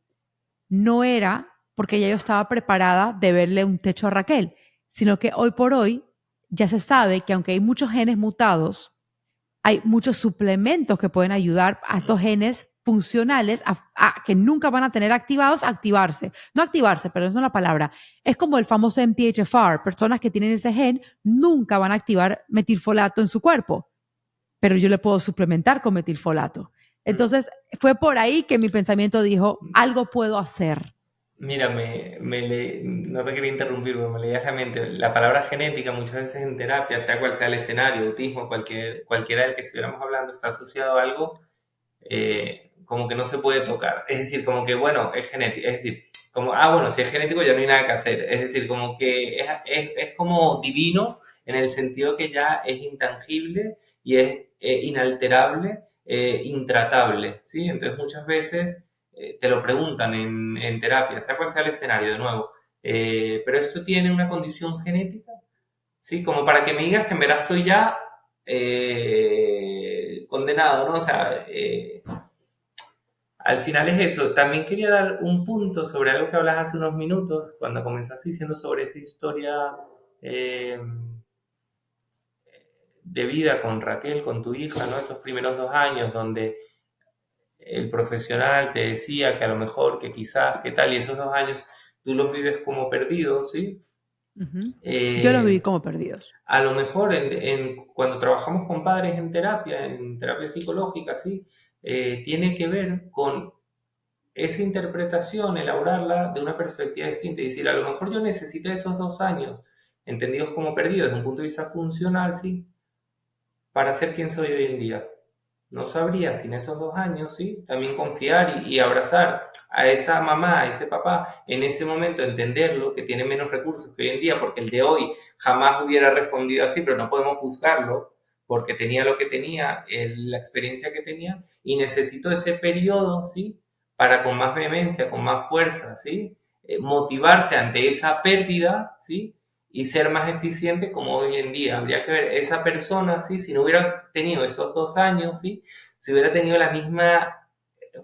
No era porque ya yo estaba preparada de verle un techo a Raquel, sino que hoy por hoy ya se sabe que aunque hay muchos genes mutados, hay muchos suplementos que pueden ayudar a estos genes funcionales a que nunca van a tener activados, a activarse. No activarse, pero esa no es la palabra. Es como el famoso MTHFR. Personas que tienen ese gen nunca van a activar metilfolato en su cuerpo, pero yo le puedo suplementar con metilfolato. Mm. Entonces, fue por ahí que mi pensamiento dijo, algo puedo hacer. Mira, no te quería interrumpir, pero me leías la mente. La palabra genética muchas veces en terapia, sea cual sea el escenario, autismo, cualquiera del que estuviéramos hablando, está asociado a algo como que no se puede tocar. Es decir, como que, bueno, es genético. Es decir, como, bueno, si es genético ya no hay nada que hacer. Es decir, como que es como divino en el sentido que ya es intangible y es inalterable, intratable, ¿sí? Entonces muchas veces te lo preguntan en terapia, sea cual sea el escenario, de nuevo. Pero esto tiene una condición genética, ¿sí? Como para que me digas que en verdad estoy ya condenado, ¿no? O sea, al final es eso. También quería dar un punto sobre algo que hablas hace unos minutos, cuando comenzaste diciendo sobre esa historia eh, de vida con Raquel, con tu hija, ¿no? Esos primeros 2 años donde el profesional te decía que a lo mejor, que quizás, que tal, y esos 2 años tú los vives como perdidos, ¿sí? Ujú. Yo los viví Eh, como perdidos. a lo mejor cuando trabajamos con padres en terapia psicológica, ¿sí? Tiene que ver con esa interpretación, elaborarla de una perspectiva distinta y decir, a lo mejor yo necesité esos 2 años entendidos como perdidos desde un punto de vista funcional, ¿sí? Para ser quien soy hoy en día. No sabría sin esos 2 años, ¿sí? También confiar y abrazar a esa mamá, a ese papá, en ese momento entenderlo, que tiene menos recursos que hoy en día, porque el de hoy jamás hubiera respondido así, pero no podemos juzgarlo, porque tenía lo que tenía, la experiencia que tenía, y necesito ese periodo, ¿sí? Para con más vehemencia, con más fuerza, ¿sí? Motivarse ante esa pérdida, ¿sí? Y ser más eficiente como hoy en día. Habría que ver esa persona, ¿sí? Si no hubiera tenido esos 2 años, ¿sí? Si hubiera tenido la misma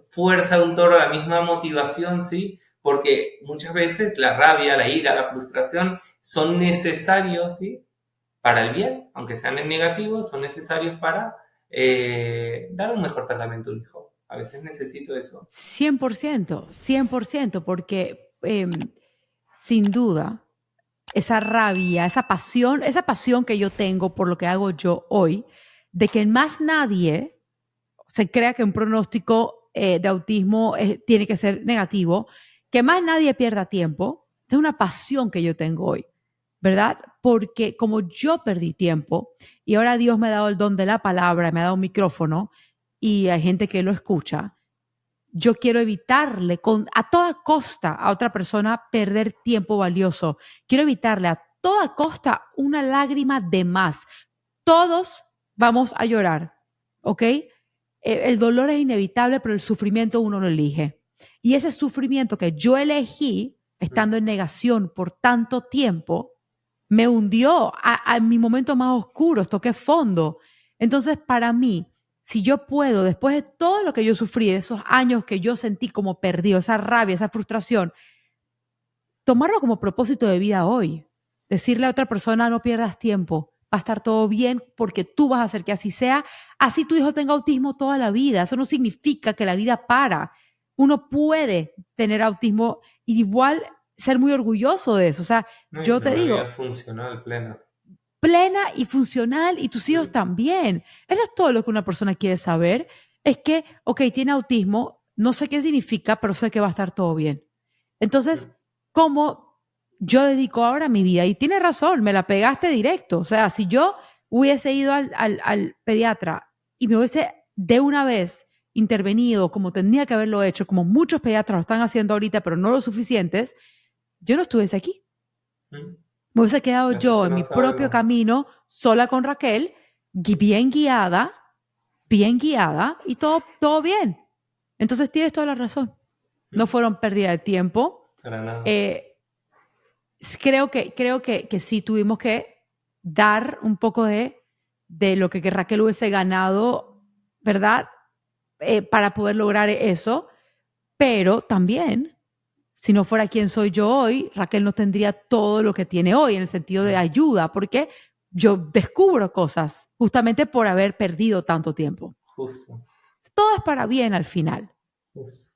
fuerza de un toro, la misma motivación, ¿sí? Porque muchas veces la rabia, la ira, la frustración son necesarios, ¿sí? Para el bien, aunque sean en negativo, son necesarios para dar un mejor tratamiento a un hijo. A veces necesito eso. 100%, 100%, porque sin duda, esa rabia, esa pasión que yo tengo por lo que hago yo hoy, de que más nadie se crea que un pronóstico de autismo tiene que ser negativo, que más nadie pierda tiempo, es una pasión que yo tengo hoy, ¿verdad? Porque como yo perdí tiempo y ahora Dios me ha dado el don de la palabra, me ha dado un micrófono y hay gente que lo escucha, yo quiero evitarle a toda costa a otra persona perder tiempo valioso. Quiero evitarle a toda costa una lágrima de más. Todos vamos a llorar, ¿ok? El dolor es inevitable, pero el sufrimiento uno lo elige. Y ese sufrimiento que yo elegí, Mm. estando en negación por tanto tiempo, me hundió a mi momento más oscuro, toqué fondo. Entonces, para mí, si yo puedo, después de todo lo que yo sufrí, de esos años que yo sentí como perdido, esa rabia, esa frustración, tomarlo como propósito de vida hoy. Decirle a otra persona, no pierdas tiempo, va a estar todo bien porque tú vas a hacer que así sea. Así tu hijo tenga autismo toda la vida. Eso no significa que la vida para. Uno puede tener autismo y igual ser muy orgulloso de eso. O sea, No, y yo tener te una vida digo, funcional, plena. plena y funcional y tus hijos Mm. también. Eso es todo lo que una persona quiere saber. Es que, ok, tiene autismo, no sé qué significa, pero sé que va a estar todo bien. Entonces, Mm. ¿cómo yo dedico ahora mi vida? Y tienes razón, me la pegaste directo. O sea, si yo hubiese ido al pediatra y me hubiese de una vez intervenido como tenía que haberlo hecho, como muchos pediatras lo están haciendo ahorita, pero no lo suficientes, yo no estuviese aquí. Mm. Me hubiese quedado Eso es yo que en no mi propio sabemos. camino, sola con Raquel, bien guiada y todo bien. Entonces tienes toda la razón. No Mm. fueron pérdida de tiempo. Para nada. Eh, creo que sí tuvimos que dar un poco de lo que Raquel hubiese ganado, ¿verdad? Para poder lograr eso. Pero también si no fuera quien soy yo hoy, Raquel no tendría todo lo que tiene hoy en el sentido de Mm. ayuda, porque yo descubro cosas justamente por haber perdido tanto tiempo. Justo, Todo es para bien al final, justo.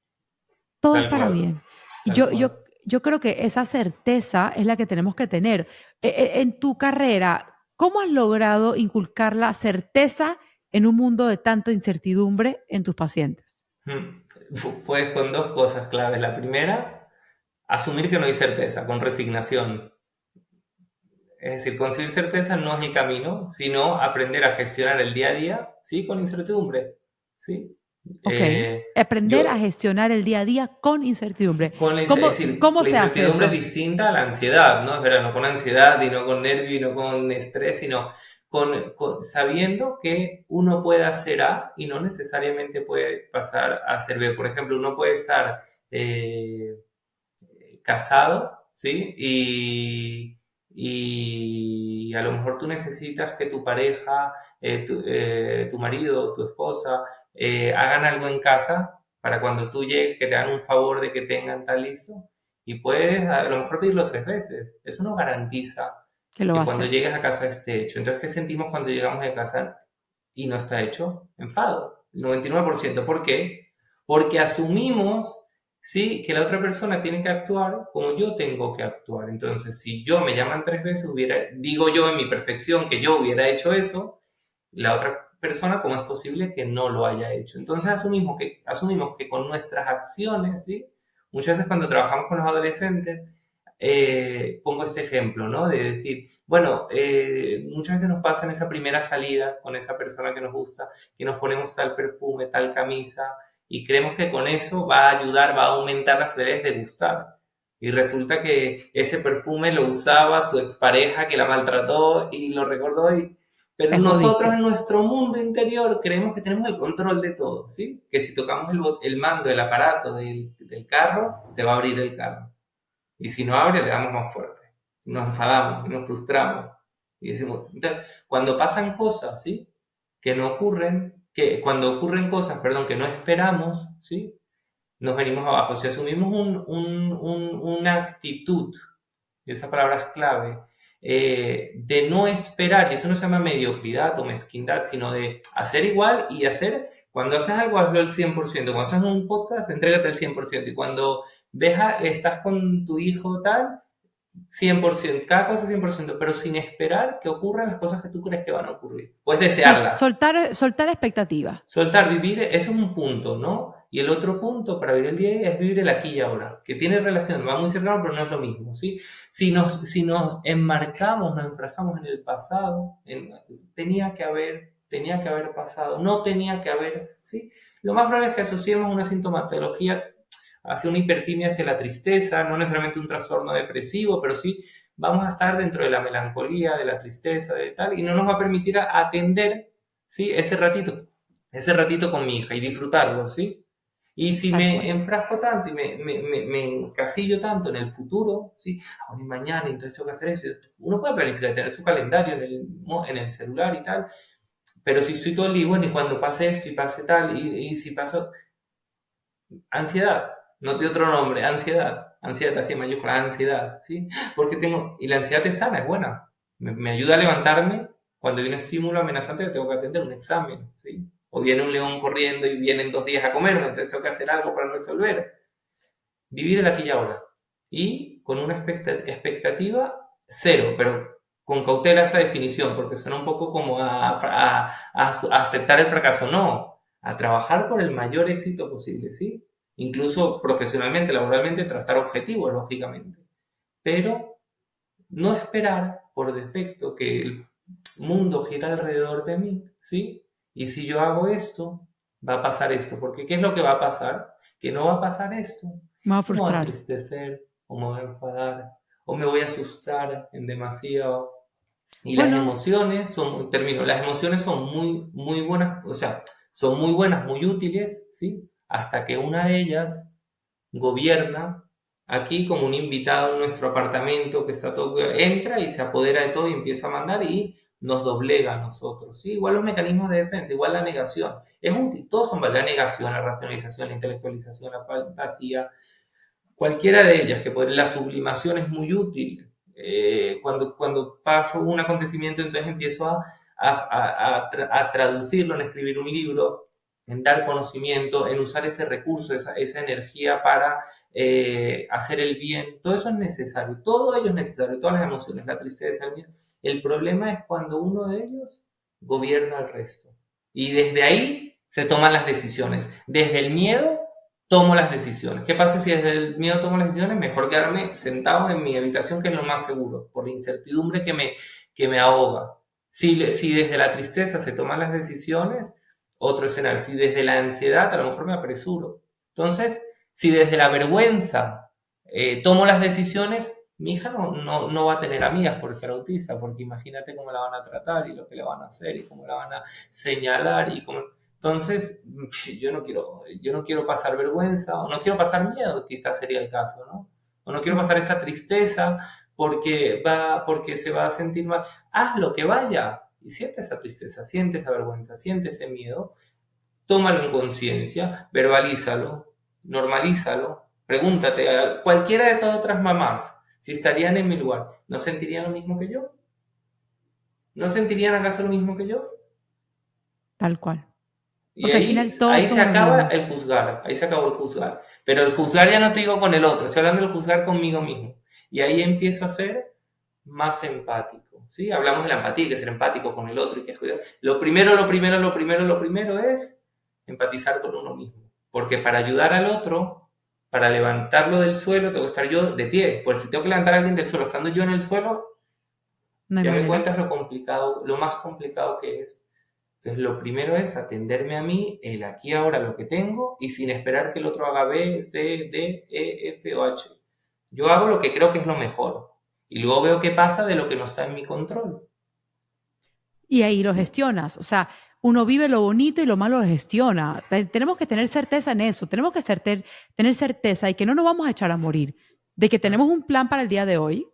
todo es Tal para cual, bien. Y tal yo creo que esa certeza es la que tenemos que tener. En tu carrera, ¿cómo has logrado inculcar la certeza en un mundo de tanta incertidumbre en tus pacientes? Pues con dos cosas claves. La primera, asumir que no hay certeza, con resignación. Es decir, conseguir certeza no es el camino, sino aprender a gestionar el día a día, ¿sí? Con incertidumbre, ¿sí? Ok. Eh, Aprender a yo, gestionar el día a día con incertidumbre. es decir, ¿Cómo la se hace incertidumbre es eso? distinta a la ansiedad, ¿no? Es verdad, no con ansiedad y no con nervio y no con estrés, sino sabiendo que uno puede hacer A y no necesariamente puede pasar a hacer B. Por ejemplo, uno puede estar eh, casado, ¿sí? Y a lo mejor tú necesitas que tu pareja, tu marido, tu esposa, hagan algo en casa para cuando tú llegues, que te hagan un favor de que tengan tal listo. Y puedes a lo mejor pedirlo 3 veces. Eso no garantiza Que lo va que a cuando hacer. llegues a casa esté hecho. Entonces, ¿qué sentimos cuando llegamos a casa y no está hecho? Enfado. 99%. ¿Por qué? Porque asumimos, sí, que la otra persona tiene que actuar como yo tengo que actuar. Entonces, si yo me llaman 3 veces, digo yo en mi perfección que yo hubiera hecho eso, la otra persona, ¿cómo es posible que no lo haya hecho? Entonces, asumimos que con nuestras acciones, ¿sí? Muchas veces cuando trabajamos con los adolescentes, pongo este ejemplo, ¿no? De decir, bueno, muchas veces nos pasa en esa primera salida con esa persona que nos gusta, que nos ponemos tal perfume, tal camisa, y creemos que con eso va a ayudar, va a aumentar las probabilidades de gustar. Y resulta que ese perfume lo usaba su expareja que la maltrató y lo recordó. Pero Te nosotros en jodiste. nuestro mundo interior creemos que tenemos el control de todo, ¿sí? Que si tocamos el mando, el aparato del carro, se va a abrir el carro. Y si no abre, le damos más fuerte. Nos enfadamos, nos frustramos. Y decimos, entonces, cuando pasan cosas, ¿sí? Que no ocurren, cuando ocurren cosas, perdón, que no esperamos, ¿sí? Nos venimos abajo. Si asumimos una actitud, y esa palabra es clave, de no esperar, y eso no se llama mediocridad o mezquindad, sino de hacer igual y hacer, cuando haces algo, hazlo al 100%, cuando haces un podcast, entrégate al 100%, y cuando estás con tu hijo tal, 100%, cada cosa 100%, pero sin esperar que ocurran las cosas que tú crees que van a ocurrir. Puedes desearlas. Soltar expectativas. Soltar, vivir, eso es un punto, ¿no? Y el otro punto para vivir el día a día es vivir el aquí y ahora, que tiene relación, va muy cercano, pero no es lo mismo, ¿sí? Si nos enmarcamos, nos enfrascamos en el pasado, tenía que haber pasado, no tenía que haber, ¿sí? Lo más probable es que asociemos una sintomatología hacia una hipertimia, hacia la tristeza, no necesariamente un trastorno depresivo, pero sí vamos a estar dentro de la melancolía, de la tristeza, de tal, y no nos va a permitir atender, ¿sí? Ese ratito con mi hija y disfrutarlo, ¿sí? Y si Tal me cual. enfrasco tanto y me encasillo tanto en el futuro, ¿sí? Ahora y mañana, entonces tengo que hacer eso. Uno puede planificar, tener su calendario en el celular y tal, pero si estoy todo el día, bueno, y cuando pase esto y pase tal, y si pasó, ansiedad, no tiene otro nombre, ansiedad así en mayúscula, ansiedad, ¿sí? Porque y la ansiedad es sana, es buena, me ayuda a levantarme cuando hay un estímulo amenazante que tengo que atender, un examen, ¿sí? O viene un león corriendo y vienen 2 días a comerme, entonces tengo que hacer algo para resolver. Vivir el aquí y ahora. Y con una expectativa cero, pero con cautela esa definición, porque suena un poco como a aceptar el fracaso. No, a trabajar por el mayor éxito posible, ¿sí? Incluso profesionalmente, laboralmente, trazar objetivos, lógicamente. Pero no esperar por defecto que el mundo gira alrededor de mí, ¿sí? Y si yo hago esto, va a pasar esto, porque ¿qué es lo que va a pasar? Que no va a pasar esto. Me va a Me voy a frustrar. entristecer, o me voy a enfadar, o me voy a asustar en demasiado. Y Bueno, las emociones son muy, muy buenas, o sea, son muy buenas, muy útiles, ¿sí? Hasta que una de ellas gobierna aquí como un invitado en nuestro apartamento que está todo, entra y se apodera de todo y empieza a mandar y nos doblega a nosotros, ¿sí? Igual los mecanismos de defensa, igual la negación. Es útil, todos son la negación, la racionalización, la intelectualización, la fantasía, cualquiera de ellas, la sublimación es muy útil. Cuando paso un acontecimiento, entonces empiezo a traducirlo, en escribir un libro, en dar conocimiento, en usar ese recurso, esa energía para hacer el bien. Todo eso es necesario, todo ello es necesario, todas las emociones, la tristeza, el miedo. El problema es cuando uno de ellos gobierna al resto. Y desde ahí se toman las decisiones. Desde el miedo tomo las decisiones. ¿Qué pasa si desde el miedo tomo las decisiones? Mejor quedarme sentado en mi habitación, que es lo más seguro, por la incertidumbre que me ahoga. Si desde la tristeza se toman las decisiones, otro escenario. Si desde la ansiedad, a lo mejor me apresuro. Entonces, si desde la vergüenza tomo las decisiones, mi hija no va a tener amigas por ser autista, porque imagínate cómo la van a tratar y lo que le van a hacer y cómo la van a señalar y cómo... Entonces, yo no quiero pasar vergüenza o no quiero pasar miedo, quizás sería el caso, ¿no? O no quiero Mm. pasar esa tristeza porque se va a sentir mal. Haz lo que vaya y siente esa tristeza, siente esa vergüenza, siente ese miedo, tómalo en conciencia, verbalízalo, normalízalo, pregúntate a cualquiera de esas otras mamás si estarían en mi lugar, ¿no sentirían lo mismo que yo? ¿No sentirían acaso lo mismo que yo? Tal cual. Y Porque al ahí, final todos ahí se somos lo acaba mismo. el juzgar, ahí se acabó el juzgar. Pero el juzgar ya no te digo con el otro, estoy hablando del juzgar conmigo mismo. Y ahí empiezo a ser más empático, ¿sí? Hablamos de la empatía, que ser empático con el otro y que lo primero es empatizar con uno mismo. Porque para ayudar al otro, para levantarlo del suelo, tengo que estar yo de pie. Pues si tengo que levantar a alguien del suelo estando yo en el suelo, No hay ya me manera. cuentas lo complicado, lo más complicado que es. Entonces, lo primero es atenderme a mí, el aquí ahora lo que tengo, y sin esperar que el otro haga B, C, D, E, F o H. Yo hago lo que creo que es lo mejor. Y luego veo qué pasa de lo que no está en mi control. Y ahí lo gestionas. O sea, uno vive lo bonito y lo malo lo gestiona. Tenemos que tener certeza en eso. Tenemos que tener certeza de que no nos vamos a echar a morir. De que tenemos un plan para el día de hoy,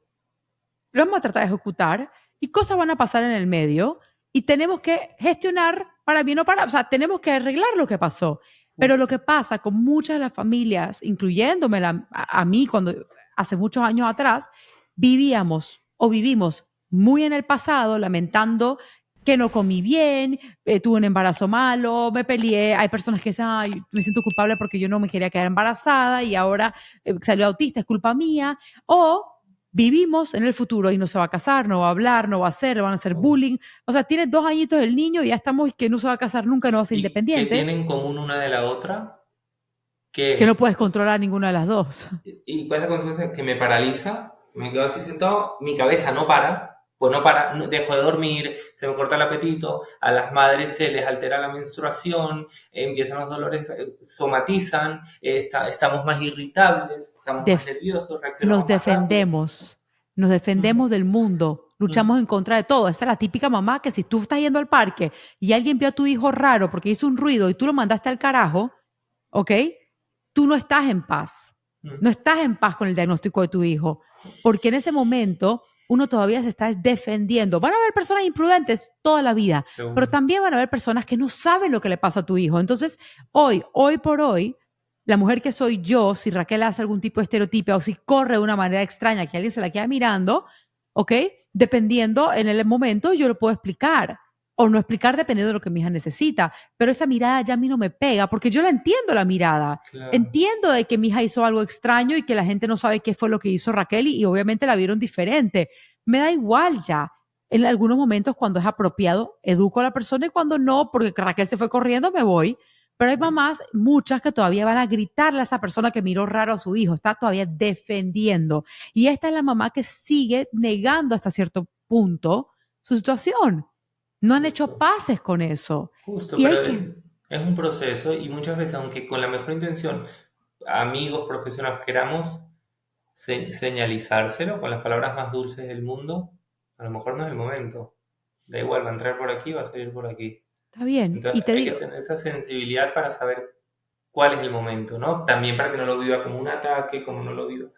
lo vamos a tratar de ejecutar y cosas van a pasar en el medio y tenemos que gestionar para bien o para, o sea, tenemos que arreglar lo que pasó. Pero lo Justo. que pasa con muchas de las familias, incluyéndome a mí cuando hace muchos años atrás, vivíamos o vivimos muy en el pasado lamentando que no comí bien, tuve un embarazo malo, me peleé, hay personas que dicen, ay, me siento culpable porque yo no me quería quedar embarazada y ahora salió autista, es culpa mía, o vivimos en el futuro y no se va a casar, no va a hablar, no va a hacer, le van a hacer bullying. O sea, tiene 2 añitos el niño y ya estamos que no se va a casar nunca, no va a ser ¿Y qué independiente, tienen en común una de la otra? que no Que puedes controlar ninguna de las dos. ¿Y cuál es la consecuencia? Que me paraliza, me quedo así sentado, mi cabeza no para, pues no para, dejo de dormir, se me corta el apetito, a las madres se les altera la menstruación, empiezan los dolores, somatizan, estamos más irritables, estamos más Def- nerviosos, reaccionamos nos más rápido. defendemos, nos Ujú, defendemos del mundo, ujú. luchamos en contra de todo. Esa es la típica mamá que si tú estás yendo al parque y alguien vio a tu hijo raro porque hizo un ruido y tú lo mandaste al carajo, ¿ok? Tú no estás en paz. No estás en paz con el diagnóstico de tu hijo, porque en ese momento uno todavía se está defendiendo. Van a haber personas imprudentes toda la vida, pero Seguro. también van a haber personas que no saben lo que le pasa a tu hijo. Entonces, hoy por hoy, la mujer que soy yo, si Raquel hace algún tipo de estereotipo o si corre de una manera extraña que alguien se la queda mirando, ¿ok? Dependiendo en el momento, yo lo puedo explicar o no explicar dependiendo de lo que mi hija necesita. Pero esa mirada ya a mí no me pega porque yo la entiendo la mirada. Claro. Entiendo de que mi hija hizo algo extraño y que la gente no sabe qué fue lo que hizo Raquel y obviamente la vieron diferente. Me da igual ya. En algunos momentos, cuando es apropiado, educo a la persona y cuando no, porque Raquel se fue corriendo, me voy. Pero hay mamás, muchas, que todavía van a gritarle a esa persona que miró raro a su hijo, está todavía defendiendo. Y esta es la mamá que sigue negando hasta cierto punto su situación. No han hecho Justo. paces con eso. Justo, Y pero hay que, es un proceso y muchas veces, aunque con la mejor intención, amigos, profesionales queramos señalizárselo con las palabras más dulces del mundo, a lo mejor no es el momento. Da igual, va a entrar por aquí, va a salir por aquí. está bien. Y Entonces te hay que digo, tener esa sensibilidad para saber cuál es el momento, ¿no? También para que no lo viva como un ataque, como no lo viva.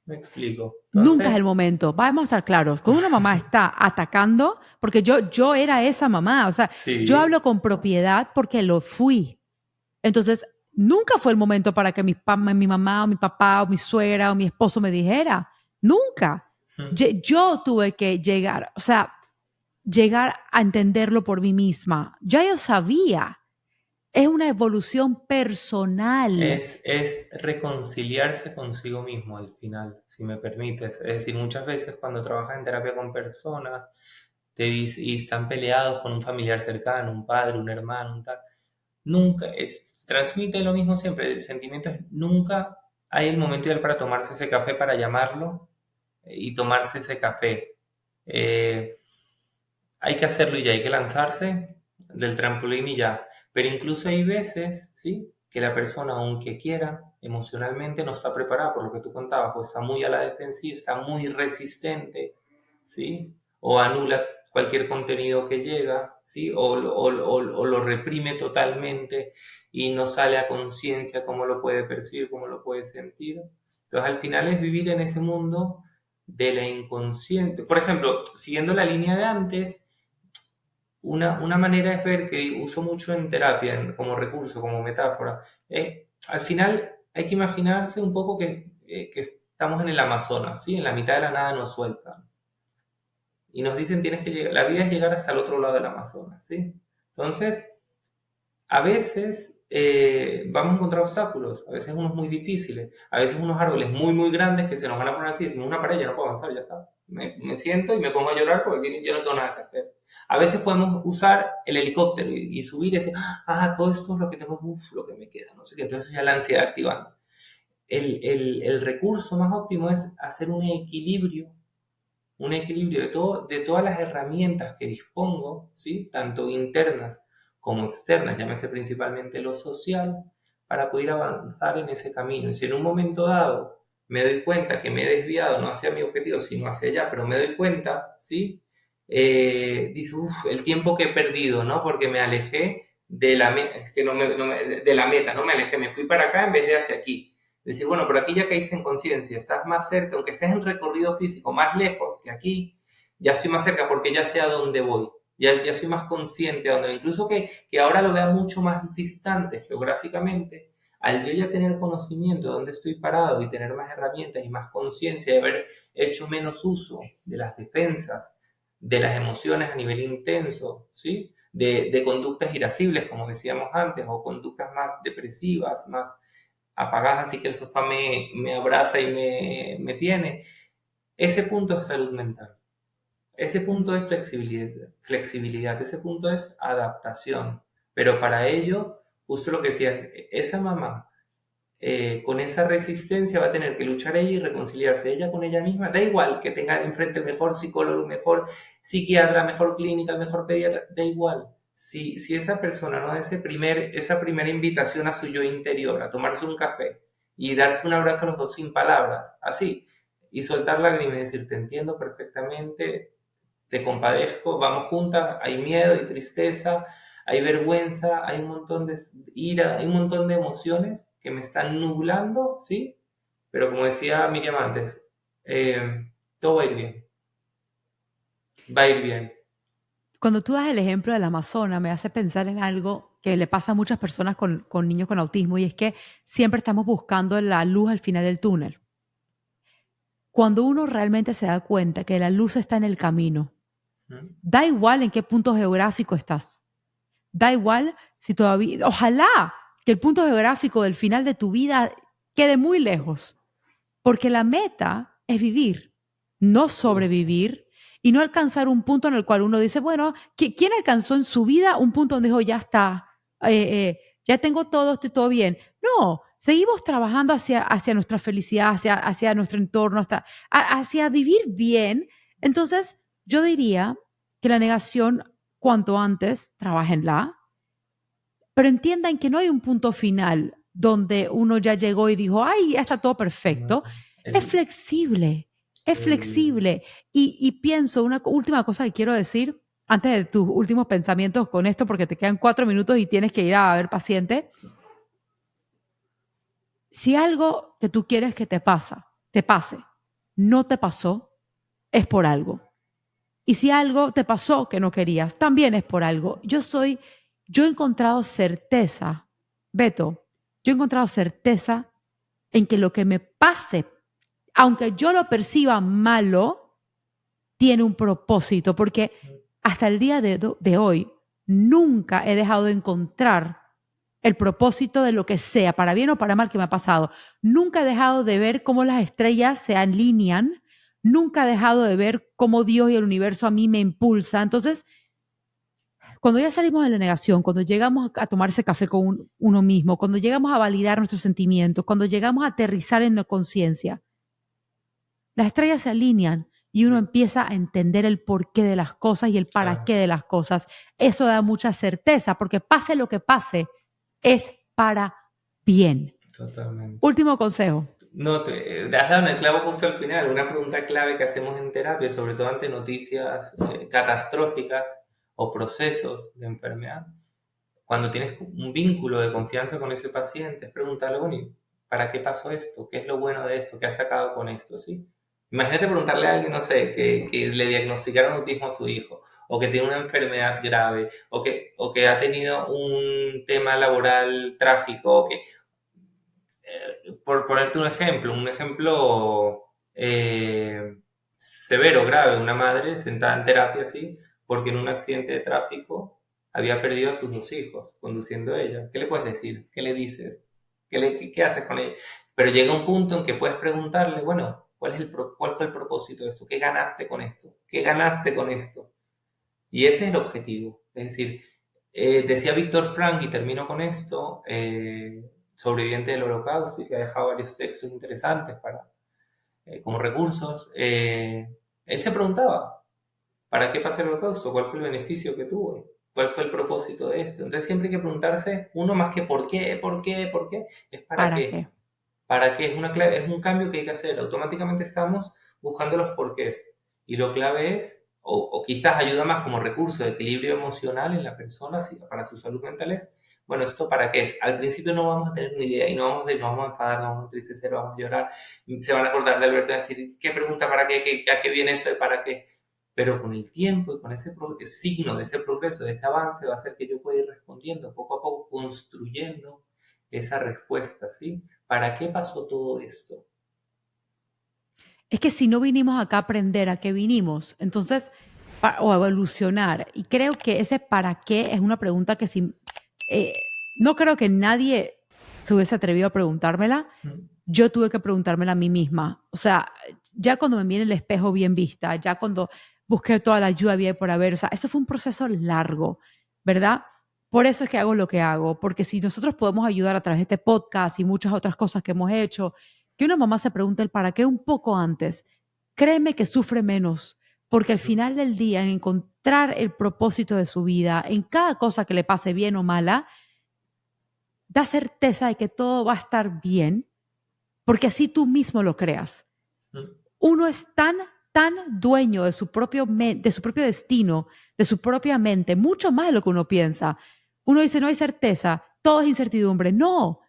Me explico. nunca es el Entonces, momento. Vamos a estar claros. Cuando una mamá está atacando, porque yo era esa mamá, o sea, yo sí. hablo con propiedad porque lo fui. Entonces, nunca fue el momento para que mi mamá o mi papá o mi suegra o mi esposo me dijera. Nunca. Yo tuve que llegar, o sea, llegar a entenderlo por mí misma. Ya yo sabía. Es una evolución personal. Es reconciliarse consigo mismo al final, si me permites. Es decir, muchas veces cuando trabajas en terapia con personas, y están peleados con un familiar cercano, un padre, un hermano, un tal. Nunca, transmite lo mismo siempre. El sentimiento es nunca hay el momento ideal para tomarse ese café, para llamarlo y tomarse ese café. Eh, Hay que hacerlo y ya, hay que lanzarse del trampolín y ya. Pero incluso hay veces, ¿sí? Que la persona, aunque quiera, emocionalmente no está preparada, por lo que tú contabas, o está muy a la defensiva, está muy resistente, ¿sí? O anula cualquier contenido que llega, ¿sí? O lo reprime totalmente y no sale a conciencia cómo lo puede percibir, cómo lo puede sentir. Entonces, al final es vivir en ese mundo de la inconsciente. Por ejemplo, siguiendo la línea de antes, una manera es ver que uso mucho en terapia como recurso, como metáfora. Al final hay que imaginarse un poco que estamos en el Amazonas, ¿sí? En la mitad de la nada nos sueltan. Y nos dicen tienes que llegar, la vida es llegar hasta el otro lado del Amazonas, ¿sí? Entonces, a veces vamos a encontrar obstáculos, a veces unos muy difíciles, a veces unos árboles muy, muy grandes que se nos van a poner así, decimos una pared, ya no puedo avanzar, ya está. Me siento y me pongo a llorar porque yo no tengo nada que hacer. A veces podemos usar el helicóptero y subir y decir, todo esto es lo que tengo, lo que me queda, no sé qué, entonces ya la ansiedad activándose. El recurso más óptimo es hacer un equilibrio de todas las herramientas que dispongo, ¿sí? Tanto internas como externas, llámese principalmente lo social, para poder avanzar en ese camino. Y si en un momento dado me doy cuenta que me he desviado no hacia mi objetivo, sino hacia allá, pero me doy cuenta, ¿sí? Dice, el tiempo que he perdido, ¿no? Porque me alejé de la, es que de la meta, no me alejé, me fui para acá en vez de hacia aquí. Decir, bueno, pero aquí ya caíste en conciencia, estás más cerca, aunque estés en recorrido físico más lejos que aquí, ya estoy más cerca porque ya sé a dónde voy, ya soy más consciente a dónde voy. Incluso que ahora lo vea mucho más distante geográficamente, al yo ya tener conocimiento de dónde estoy parado y tener más herramientas y más conciencia de haber hecho menos uso de las defensas, de las emociones a nivel intenso, ¿sí? De conductas irascibles, como decíamos antes, o conductas más depresivas, más apagadas, así que el sofá me abraza y me tiene. Ese punto es salud mental. Ese punto es flexibilidad, ese punto es adaptación. Pero para ello, justo lo que decías, esa mamá con esa resistencia va a tener que luchar ella y reconciliarse ella con ella misma. Da igual que tenga enfrente el mejor psicólogo, el mejor psiquiatra, mejor clínica, el mejor pediatra, da igual. Si esa persona no da esa primera invitación a su yo interior, a tomarse un café y darse un abrazo a los dos sin palabras, así, y soltar lágrimas y decir, te entiendo perfectamente, te compadezco, vamos juntas, hay miedo, hay tristeza, hay vergüenza, hay un montón de ira, hay un montón de emociones que me están nublando, ¿sí? Pero como decía Miriam antes, todo va a ir bien, va a ir bien. Cuando tú das el ejemplo del Amazonas, me hace pensar en algo que le pasa a muchas personas con niños con autismo, y es que siempre estamos buscando la luz al final del túnel. Cuando uno realmente se da cuenta que la luz está en el camino, ¿Mm? da igual en qué punto geográfico estás. Da igual si todavía, ojalá que el punto geográfico del final de tu vida quede muy lejos, porque la meta es vivir, no Justo. sobrevivir y no alcanzar un punto en el cual uno dice, bueno, ¿quién alcanzó en su vida un punto donde dijo, ya está, ya tengo todo, estoy todo bien? No, seguimos trabajando hacia nuestra felicidad, hacia nuestro entorno, hacia vivir bien. Entonces, yo diría que la negación, cuanto antes, trabajenla, pero entiendan que no hay un punto final donde uno ya llegó y dijo, ay, ya está todo No, perfecto. Es el, flexible, es el, flexible. Y pienso, una última cosa que quiero decir antes de tus últimos pensamientos con esto, porque te quedan 4 minutos y tienes que ir a ver paciente. Si algo que tú quieres que te pase, no te pasó, es por algo. Y si algo te pasó que no querías, también es por algo. Yo he encontrado certeza, Beto, yo he encontrado certeza en que lo que me pase, aunque yo lo perciba malo, tiene un propósito, porque hasta el día de hoy nunca he dejado de encontrar el propósito de lo que sea, para bien o para mal que me ha pasado. Nunca he dejado de ver cómo las estrellas se alinean nunca he dejado de ver cómo Dios y el universo a mí me impulsa. Entonces, cuando ya salimos de la negación, cuando llegamos a tomar ese café con uno mismo, cuando llegamos a validar nuestros sentimientos, cuando llegamos a aterrizar en la conciencia, las estrellas se alinean y uno empieza a entender el porqué de las cosas y el para qué de las cosas. Eso da mucha certeza, porque pase lo que pase, es para bien. Totalmente. Último consejo. No, te has dado en el clavo justo al final. Una pregunta clave que hacemos en terapia, sobre todo ante noticias catastróficas o procesos de enfermedad, cuando tienes un vínculo de confianza con ese paciente, es preguntarle, bueno, ¿y ¿para qué pasó esto? ¿Qué es lo bueno de esto? ¿Qué has sacado con esto? ¿Sí? Imagínate preguntarle a alguien, no sé, que le diagnosticaron autismo a su hijo, o que tiene una enfermedad grave, o que ha tenido un tema laboral trágico, o que, por ponerte un ejemplo severo, grave, una madre sentada en terapia así, porque en un accidente de tráfico había perdido a sus dos hijos conduciendo ella. ¿Qué le puedes decir? ¿Qué le dices? ¿Qué haces con ella? Pero llega un punto en que puedes preguntarle, bueno, ¿cuál fue el propósito de esto? ¿Qué ganaste con esto? ¿Qué ganaste con esto? Y ese es el objetivo. Es decir, decía Víctor Frank, y termino con esto, sobreviviente del Holocausto, y que ha dejado varios textos interesantes como recursos. Él se preguntaba, ¿para qué pasó el Holocausto? ¿Cuál fue el beneficio que tuvo? ¿Cuál fue el propósito de esto? Entonces siempre hay que preguntarse, uno más que por qué, es para ¿Para qué. qué? ¿Para qué? Es un cambio que hay que hacer. Automáticamente estamos buscando los porqués. Y lo clave es, o quizás ayuda más como recurso de equilibrio emocional en la persona para su salud mental es, bueno, ¿esto para qué es? Al principio no vamos a tener ni idea y nos vamos a enfadar, nos vamos a entristecer, vamos a llorar. Se van a acordar de Alberto y decir, ¿qué pregunta para qué? ¿A qué viene eso de para qué? Pero con el tiempo y con ese signo de ese progreso, de ese avance, va a hacer que yo pueda ir respondiendo poco a poco, construyendo esa respuesta, ¿sí? ¿Para qué pasó todo esto? Es que si no vinimos acá a aprender, ¿a qué vinimos? Entonces, o a evolucionar. Y creo que ese para qué es una pregunta que eh, no creo que nadie se hubiese atrevido a preguntármela. Yo tuve que preguntármela a mí misma. O sea, ya cuando me viene el espejo bien vista, ya cuando busqué toda la ayuda había por haber, o sea, eso fue un proceso largo, ¿verdad? Por eso es que hago lo que hago, porque si nosotros podemos ayudar a través de este podcast y muchas otras cosas que hemos hecho, que una mamá se pregunte el para qué un poco antes, créeme que sufre menos, porque al final del día, en encontrar el propósito de su vida, en cada cosa que le pase bien o mala, da certeza de que todo va a estar bien, porque así tú mismo lo creas. Uno es tan dueño de de su propio destino, de su propia mente, mucho más de lo que uno piensa. Uno dice, no hay certeza, todo es incertidumbre. No,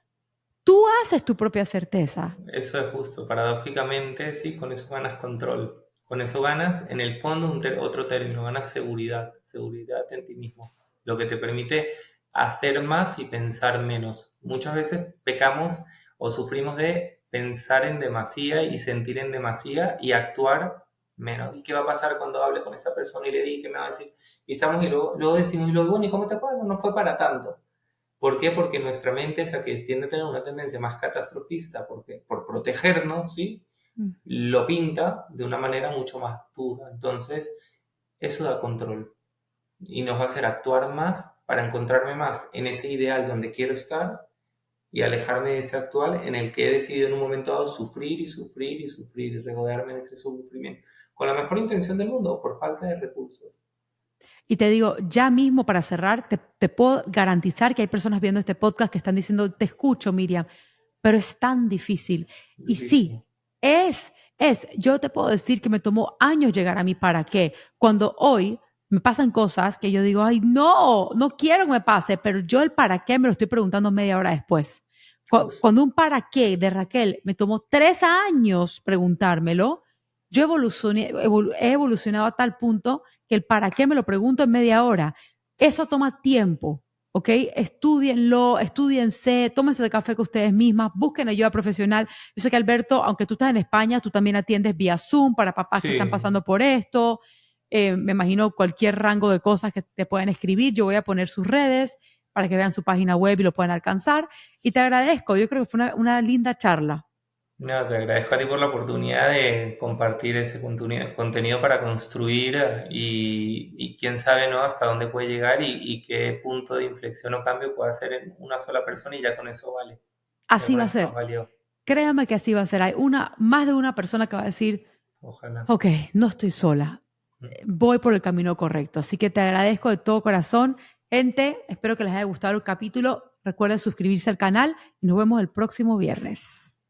tú haces tu propia certeza. Eso es justo, paradójicamente, sí, con eso ganas control. Con eso ganas, en el fondo, otro término, ganas seguridad, seguridad en ti mismo, lo que te permite hacer más y pensar menos. Muchas veces pecamos o sufrimos de pensar en demasía y sentir en demasía y actuar menos. ¿Y qué va a pasar cuando hable con esa persona y le diga qué me va a decir? Y estamos y luego decimos, y luego, bueno, ¿y cómo te fue? No, no fue para tanto. ¿Por qué? Porque nuestra mente es la que tiende a tener una tendencia más catastrofista, porque por protegernos, ¿sí? Mm. Lo pinta de una manera mucho más dura. Entonces, eso da control y nos va a hacer actuar más para encontrarme más en ese ideal donde quiero estar y alejarme de ese actual en el que he decidido en un momento dado sufrir y sufrir y sufrir y regodearme en ese sufrimiento con la mejor intención del mundo o por falta de recursos. Y te digo, ya mismo para cerrar, te puedo garantizar que hay personas viendo este podcast que están diciendo, te escucho, Miriam, pero es tan difícil. Y Difícil. sí, yo te puedo decir que me tomó años llegar a mi para qué. Cuando hoy me pasan cosas que yo digo, ay, no, no quiero que me pase, pero yo el para qué me lo estoy preguntando media hora después. Justo. Cuando un para qué de Raquel me tomó 3 años preguntármelo, yo he evolucionado a tal punto que el para qué me lo pregunto en media hora. Eso toma tiempo, ¿ok? Estudienlo, estudiense, tómense de café con ustedes mismas, busquen ayuda profesional. Yo sé que Alberto, aunque tú estás en España, tú también atiendes vía Zoom para papás que están Sí, pasando por esto. Me imagino cualquier rango de cosas que te puedan escribir. Yo voy a poner sus redes para que vean su página web y lo puedan alcanzar. Y te agradezco, yo creo que fue una linda charla. No, te agradezco a ti por la oportunidad de compartir ese contenido para construir y quién sabe, ¿no? Hasta dónde puede llegar y qué punto de inflexión o cambio puede hacer en una sola persona y ya con eso vale. Ya Así con va a eso nos ser. valió. Créame que así va a ser. Hay más de una persona que va a decir, Ojalá. ok, no estoy sola, Mm. voy por el camino correcto. Así que te agradezco de todo corazón. Gente, espero que les haya gustado el capítulo. Recuerden suscribirse al canal y nos vemos el próximo viernes.